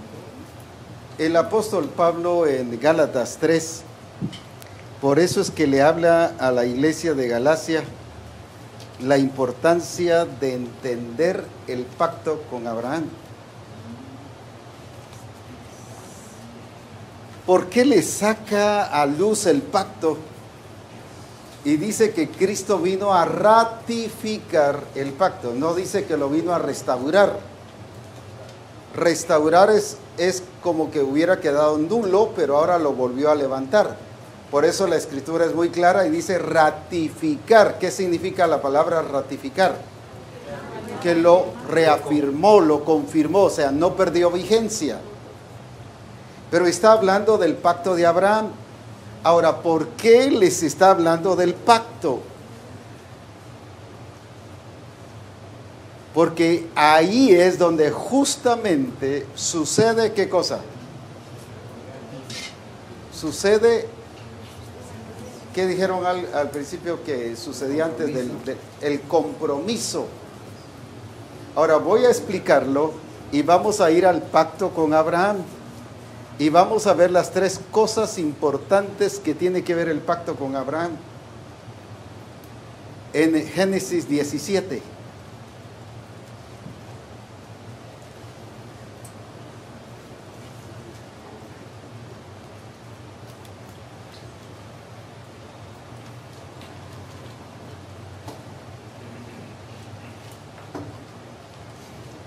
El apóstol Pablo en Gálatas 3, por eso es que le habla a la iglesia de Galacia la importancia de entender el pacto con Abraham. ¿Por qué le saca a luz el pacto? Y dice que Cristo vino a ratificar el pacto, no dice que lo vino a restaurar. Restaurar es como que hubiera quedado nulo, pero ahora lo volvió a levantar. Por eso la escritura es muy clara y dice ratificar. ¿Qué significa la palabra ratificar? Que lo reafirmó, lo confirmó, o sea, no perdió vigencia. Pero está hablando del pacto de Abraham. Ahora, ¿por qué les está hablando del pacto? Porque ahí es donde justamente sucede, ¿qué cosa? Sucede, ¿qué dijeron al principio que sucedía antes el compromiso? Ahora voy a explicarlo y vamos a ir al pacto con Abraham. Y vamos a ver las tres cosas importantes que tiene que ver el pacto con Abraham. En Génesis 17.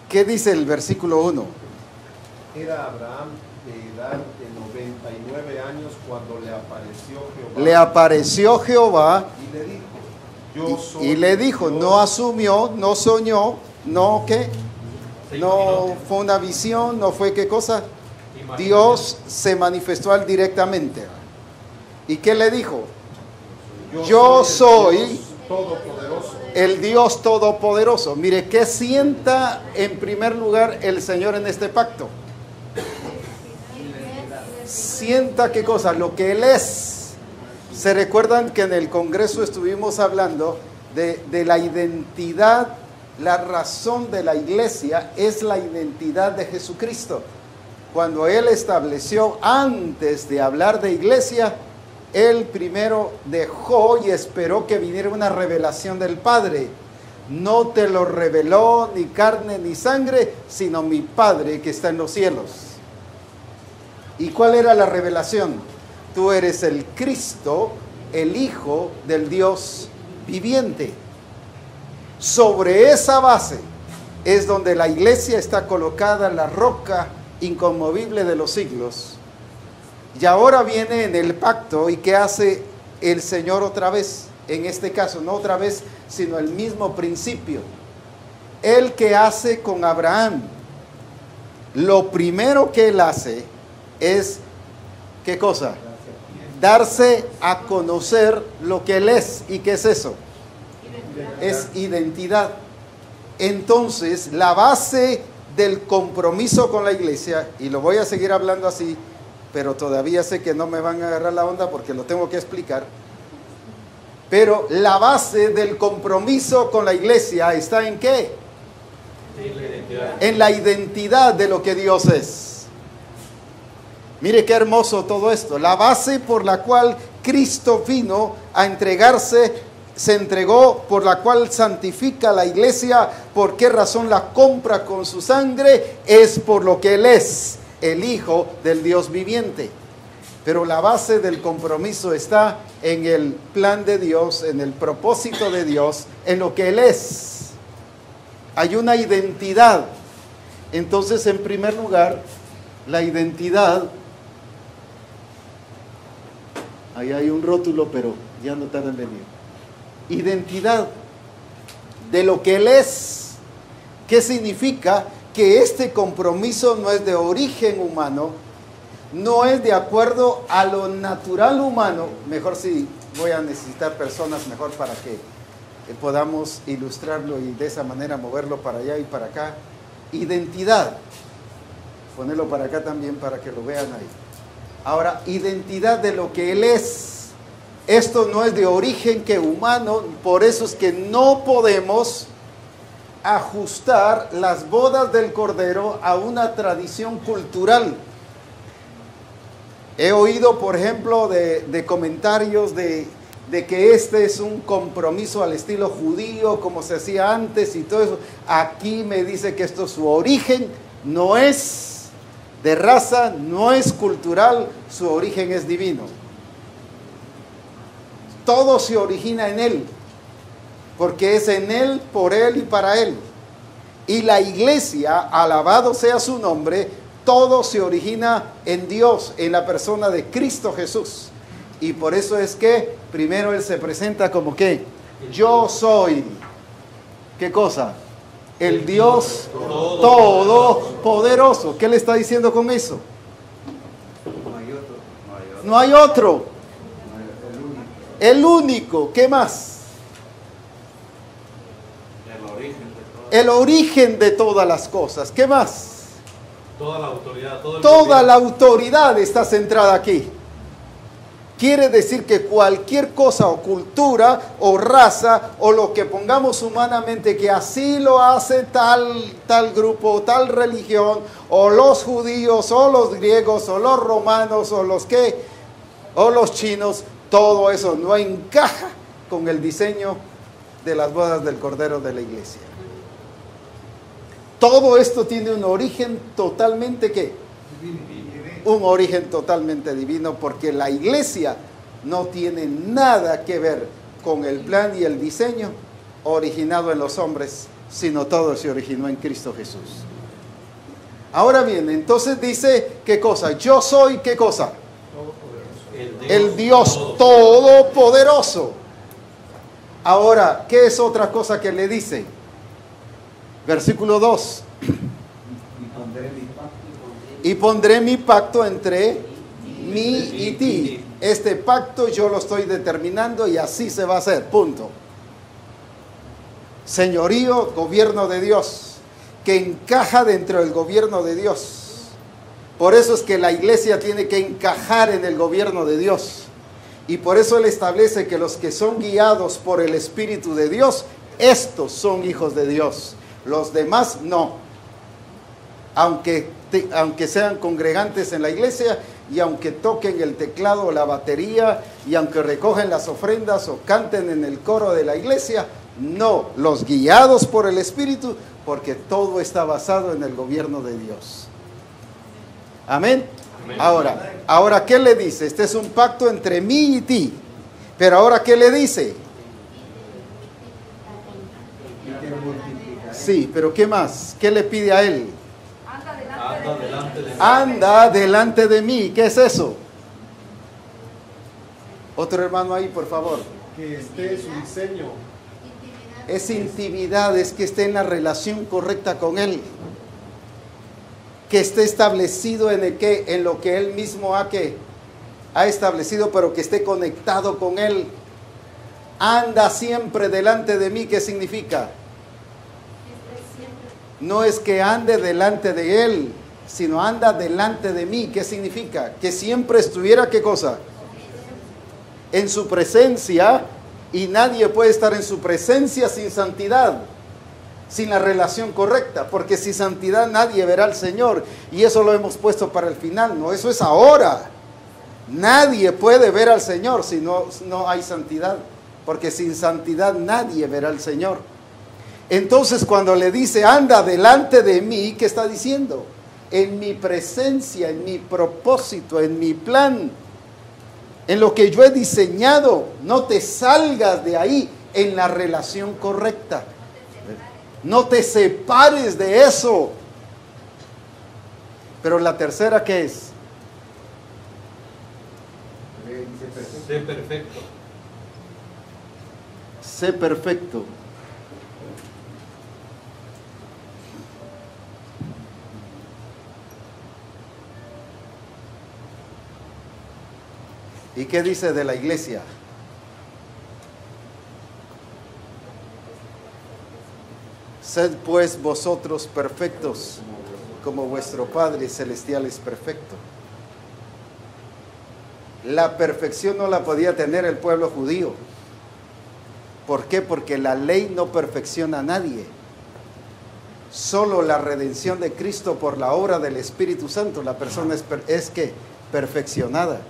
¿Qué dice el versículo 1? Era Abraham de edad de 99 años cuando le apareció Jehová. Le apareció Jehová Y le dijo, yo soy. y le dijo, no asumió, no soñó, no qué, no fue una visión, no fue qué cosa. Dios se manifestó a él directamente. ¿Y qué le dijo? Yo soy el Dios todopoderoso. el Dios todopoderoso. Mire, ¿qué sienta en primer lugar el Señor en este pacto? Sienta qué cosa, lo que Él es. ¿Se recuerdan que en el Congreso estuvimos hablando de la identidad? La razón de la iglesia es la identidad de Jesucristo. Cuando Él estableció, antes de hablar de iglesia, Él primero dejó y esperó que viniera una revelación del Padre. No te lo reveló ni carne ni sangre, sino mi Padre que está en los cielos. ¿Y cuál era la revelación? Tú eres el Cristo, el Hijo del Dios viviente. Sobre esa base es donde la iglesia está colocada, la roca inconmovible de los siglos. Y ahora viene en el pacto, ¿y qué hace el Señor otra vez? En este caso, no otra vez, sino el mismo principio. El que hace con Abraham. Lo primero que él hace es, ¿qué cosa? Darse a conocer lo que él es. ¿Y qué es eso? Es identidad. Entonces, la base del compromiso con la iglesia, y lo voy a seguir hablando así, pero todavía sé que no me van a agarrar la onda porque lo tengo que explicar. Pero la base del compromiso con la iglesia está ¿en qué? En la identidad de lo que Dios es. Mire qué hermoso todo esto. La base por la cual Cristo vino a entregarse, se entregó, por la cual santifica la iglesia, ¿por qué razón la compra con su sangre? Es por lo que Él es, el Hijo del Dios viviente. Pero la base del compromiso está en el plan de Dios, en el propósito de Dios, en lo que Él es. Hay una identidad. Entonces, en primer lugar, la identidad, ahí hay un rótulo, pero ya no tarda en venir. Identidad de lo que Él es. ¿Qué significa? Que este compromiso no es de origen humano, no es de acuerdo a lo natural humano. Mejor si voy a necesitar personas mejor para que podamos ilustrarlo y de esa manera moverlo para allá y para acá. Identidad. Ponerlo para acá también para que lo vean ahí. Ahora, identidad de lo que Él es. Esto no es de origen que humano, por eso es que no podemos ajustar las bodas del Cordero a una tradición cultural. He oído, por ejemplo, de comentarios de que este es un compromiso al estilo judío, como se hacía antes y todo eso. Aquí me dice que esto, su origen no es de raza, no es cultural, su origen es divino. Todo se origina en Él, porque es en Él, por Él y para Él. Y la iglesia, alabado sea su nombre, todo se origina en Dios, en la persona de Cristo Jesús. Y por eso es que primero Él se presenta como que yo soy, ¿qué cosa? El Dios todopoderoso. ¿Qué le está diciendo con eso? No hay otro. El único. ¿Qué más? El origen de todas las cosas. ¿Qué más? Toda la autoridad. Toda la autoridad está centrada aquí. Quiere decir que cualquier cosa o cultura o raza o lo que pongamos humanamente que así lo hace tal grupo, tal religión, o los judíos, o los griegos, o los romanos, o los chinos, todo eso no encaja con el diseño de las bodas del Cordero de la iglesia. Todo esto tiene un origen totalmente ¿qué? Un origen totalmente divino, porque la iglesia no tiene nada que ver con el plan y el diseño originado en los hombres, sino todo se originó en Cristo Jesús. Ahora bien, entonces dice, ¿qué cosa? Yo soy, ¿qué cosa? El Dios todopoderoso. Ahora, ¿qué es otra cosa que le dice? Versículo 2. Y pondré mi pacto entre mí y ti. Este pacto yo lo estoy determinando y así se va a hacer, punto. Señorío, gobierno de Dios, que encaja dentro del gobierno de Dios. Por eso es que la iglesia tiene que encajar en el gobierno de Dios. Y por eso Él establece que los que son guiados por el Espíritu de Dios, estos son hijos de Dios. Los demás no. Aunque sean congregantes en la iglesia y aunque toquen el teclado o la batería y aunque recogen las ofrendas o canten en el coro de la iglesia, No, los guiados por el Espíritu, porque todo está basado en el gobierno de Dios. Amén. Amén. Ahora, ¿qué le dice? Este es un pacto entre mí y ti. Pero ahora, ¿qué le dice? Sí, pero ¿qué más? ¿Qué le pide a él? Anda delante de mí. ¿Qué es eso? Otro hermano ahí, por favor. Que esté su diseño. Es intimidad, es que esté en la relación correcta con él. Que esté establecido en lo que él mismo ha establecido, pero que esté conectado con él. Anda siempre delante de mí. ¿Qué significa? No es que ande delante de él, sino anda delante de mí. ¿Qué significa? Que siempre estuviera, ¿qué cosa? En su presencia, y nadie puede estar en su presencia sin santidad, sin la relación correcta, porque sin santidad nadie verá al Señor, y eso lo hemos puesto para el final. No, eso es ahora. Nadie puede ver al Señor si no hay santidad, porque sin santidad nadie verá al Señor. Entonces, cuando le dice anda delante de mí, ¿qué está diciendo? En mi presencia, en mi propósito, en mi plan, en lo que yo he diseñado. No te salgas de ahí, en la relación correcta. No te separes de eso. Pero la tercera, ¿qué es? Sé perfecto. Sé perfecto. ¿Y qué dice de la iglesia? Sed pues vosotros perfectos, como vuestro Padre Celestial es perfecto. La perfección no la podía tener el pueblo judío. ¿Por qué? Porque la ley no perfecciona a nadie. Solo la redención de Cristo por la obra del Espíritu Santo, la persona es que perfeccionada.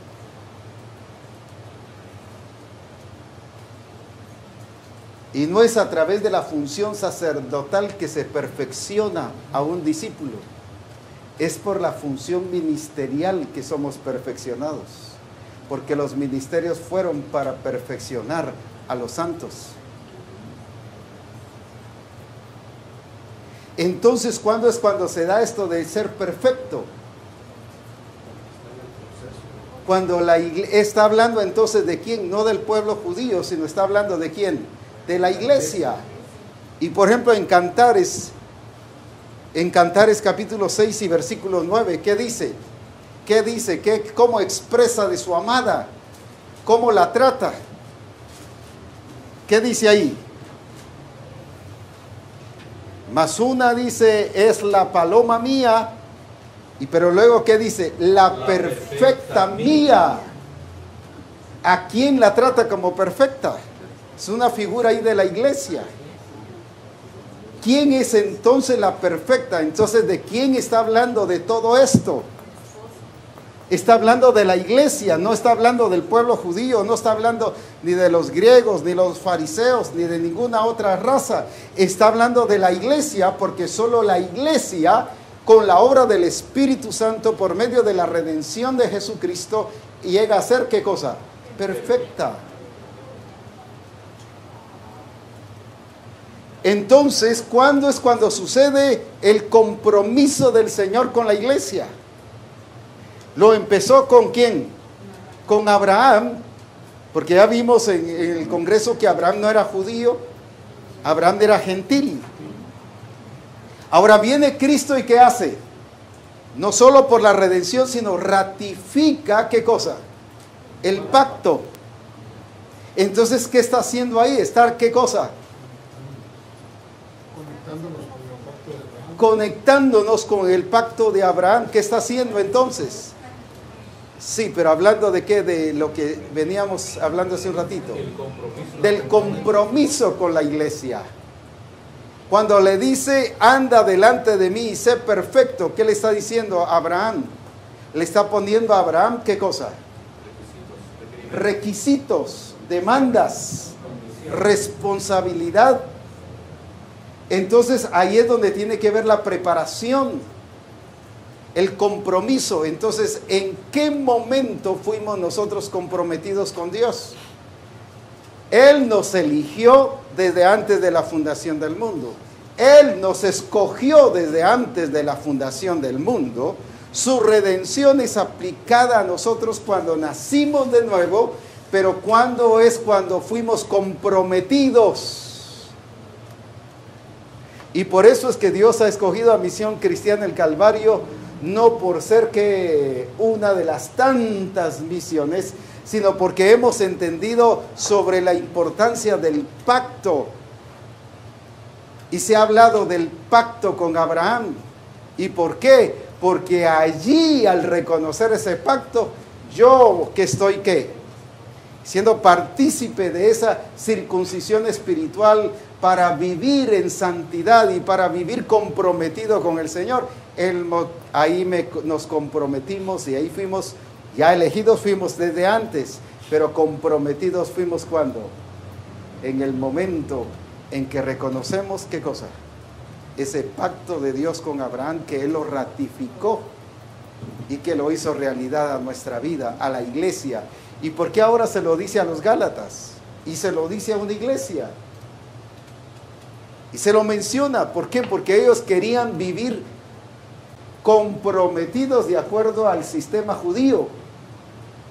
Y no es a través de la función sacerdotal que se perfecciona a un discípulo. Es por la función ministerial que somos perfeccionados. Porque los ministerios fueron para perfeccionar a los santos. Entonces, ¿cuándo es cuando se da esto de ser perfecto? Cuando la iglesia está hablando entonces de quién, no del pueblo judío, sino está hablando de quién, de la iglesia. Y por ejemplo en Cantares capítulo 6 y versículo 9, ¿qué dice? ¿Qué dice? ¿Cómo expresa de su amada? ¿Cómo la trata? ¿Qué dice ahí? Mas una dice, es la paloma mía, pero luego ¿qué dice? La perfecta mía. ¿A quién la trata como perfecta? Es una figura ahí de la iglesia. ¿Quién es entonces la perfecta? Entonces, ¿de quién está hablando de todo esto? Está hablando de la iglesia, no está hablando del pueblo judío, no está hablando ni de los griegos, ni los fariseos, ni de ninguna otra raza. Está hablando de la iglesia, porque solo la iglesia, con la obra del Espíritu Santo, por medio de la redención de Jesucristo, llega a ser, ¿qué cosa? Perfecta. Entonces, ¿cuándo es cuando sucede el compromiso del Señor con la iglesia? Lo empezó ¿con quién? Con Abraham, porque ya vimos en el Congreso que Abraham no era judío, Abraham era gentil. Ahora viene Cristo y ¿qué hace? No solo por la redención, sino ratifica, ¿qué cosa? El pacto. Entonces, ¿qué está haciendo ahí? ¿Estar qué cosa? Conectándonos con el pacto de Abraham. ¿Qué está haciendo entonces? Sí, pero hablando de qué, de lo que veníamos hablando hace un ratito. Del compromiso con la iglesia. Cuando le dice, anda delante de mí y sé perfecto, ¿qué le está diciendo a Abraham? Le está poniendo a Abraham, ¿qué cosa? Requisitos, demandas. responsabilidad. Entonces ahí es donde tiene que ver la preparación, el compromiso. Entonces, ¿en qué momento fuimos nosotros comprometidos con Dios? Él nos eligió desde antes de la fundación del mundo. Él nos escogió desde antes de la fundación del mundo. Su redención es aplicada a nosotros cuando nacimos de nuevo, pero ¿cuándo es? Cuando fuimos comprometidos. Y por eso es que Dios ha escogido a Misión Cristiana el Calvario, no por ser que una de las tantas misiones, sino porque hemos entendido sobre la importancia del pacto. Y se ha hablado del pacto con Abraham. ¿Y por qué? Porque allí, al reconocer ese pacto, yo que estoy, ¿qué? Siendo partícipe de esa circuncisión espiritual para vivir en santidad y para vivir comprometido con el Señor. Nos comprometimos y ahí fuimos, ya elegidos fuimos desde antes, pero comprometidos fuimos ¿cuándo? En el momento en que reconocemos, ¿qué cosa? Ese pacto de Dios con Abraham, que Él lo ratificó y que lo hizo realidad a nuestra vida, a la iglesia. ¿Y por qué ahora se lo dice a los Gálatas? Y se lo dice a una iglesia. Y se lo menciona. ¿Por qué? Porque ellos querían vivir comprometidos de acuerdo al sistema judío.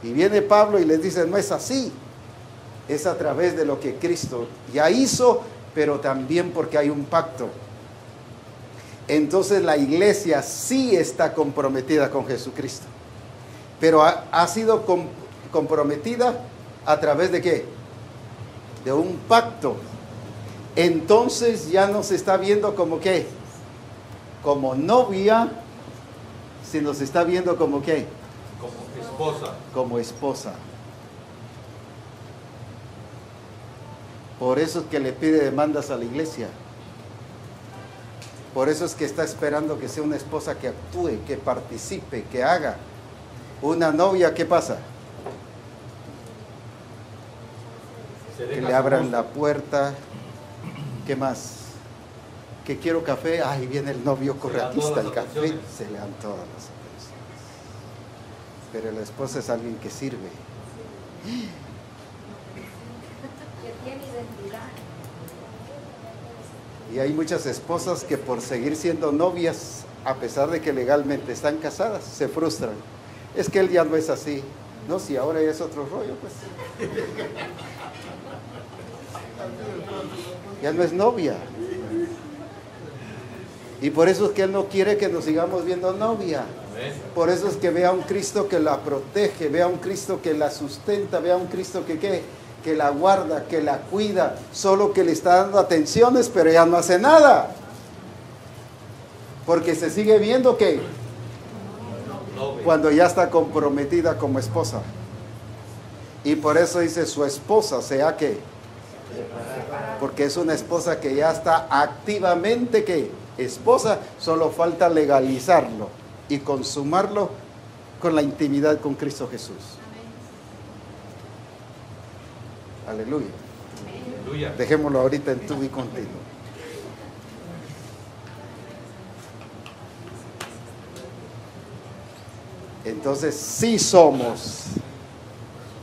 Y viene Pablo y les dice, no es así. Es a través de lo que Cristo ya hizo, pero también porque hay un pacto. Entonces la iglesia sí está comprometida con Jesucristo. Pero ha sido comprometida a través de ¿qué? De un pacto. Entonces ya no se está viendo como ¿qué? Como novia, sino se está viendo como ¿qué? Como esposa. Como esposa. Por eso es que le pide demandas a la iglesia. Por eso es que está esperando que sea una esposa que actúe, que participe, que haga. Una novia, ¿qué pasa? Que le abran la puerta. ¿Qué más? Que quiero café. Ay, viene el novio correatista, el café. Se le dan todas las atenciones. Pero la esposa es alguien que sirve. Que tiene identidad. Y hay muchas esposas que por seguir siendo novias, a pesar de que legalmente están casadas, se frustran. Es que él ya no es así. No, si ahora ya es otro rollo, pues. Ya no es novia. Y por eso es que él no quiere que nos sigamos viendo novia. Por eso es que vea a un Cristo que la protege, vea a un Cristo que la sustenta, vea a un Cristo que ¿qué? Que la guarda, que la cuida, solo que le está dando atenciones, pero ya no hace nada. Porque se sigue viendo que cuando ya está comprometida como esposa. Y por eso dice su esposa, sea que, porque es una esposa que ya está activamente que esposa, solo falta legalizarlo y consumarlo con la intimidad con Cristo Jesús. Aleluya. Aleluya. Dejémoslo ahorita en tu y continuo. Entonces, sí somos.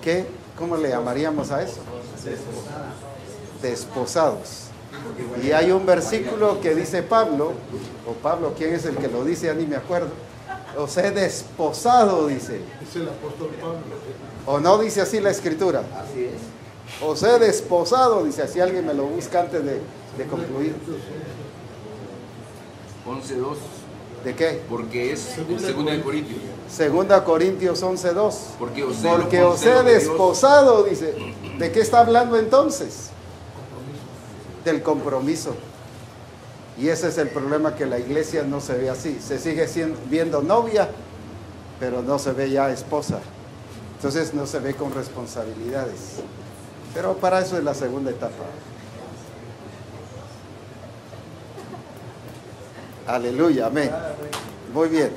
¿Qué? ¿Cómo le llamaríamos a eso? Desposados. Y hay un versículo que dice Pablo, o Pablo, ¿quién es el que lo dice? Ya ni me acuerdo. Os he desposado, dice. Es el apóstol Pablo. ¿O no dice así la escritura? Así es. Os he desposado, dice, así alguien me lo busca antes de concluir. 11:2. ¿De qué? Porque es en 2 Corintios. 2 Corintios 11:2. Porque os he desposado, dice. ¿De qué está hablando entonces? Del compromiso. Y ese es el problema, que la iglesia no se ve así. Se sigue viendo novia, pero no se ve ya esposa. Entonces no se ve con responsabilidades. Pero para eso es la segunda etapa. Aleluya, amén. Muy bien.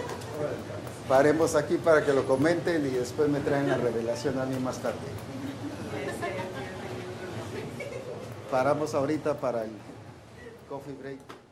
Paremos aquí para que lo comenten y después me traen la revelación a mí más tarde. paramos ahorita para el coffee break.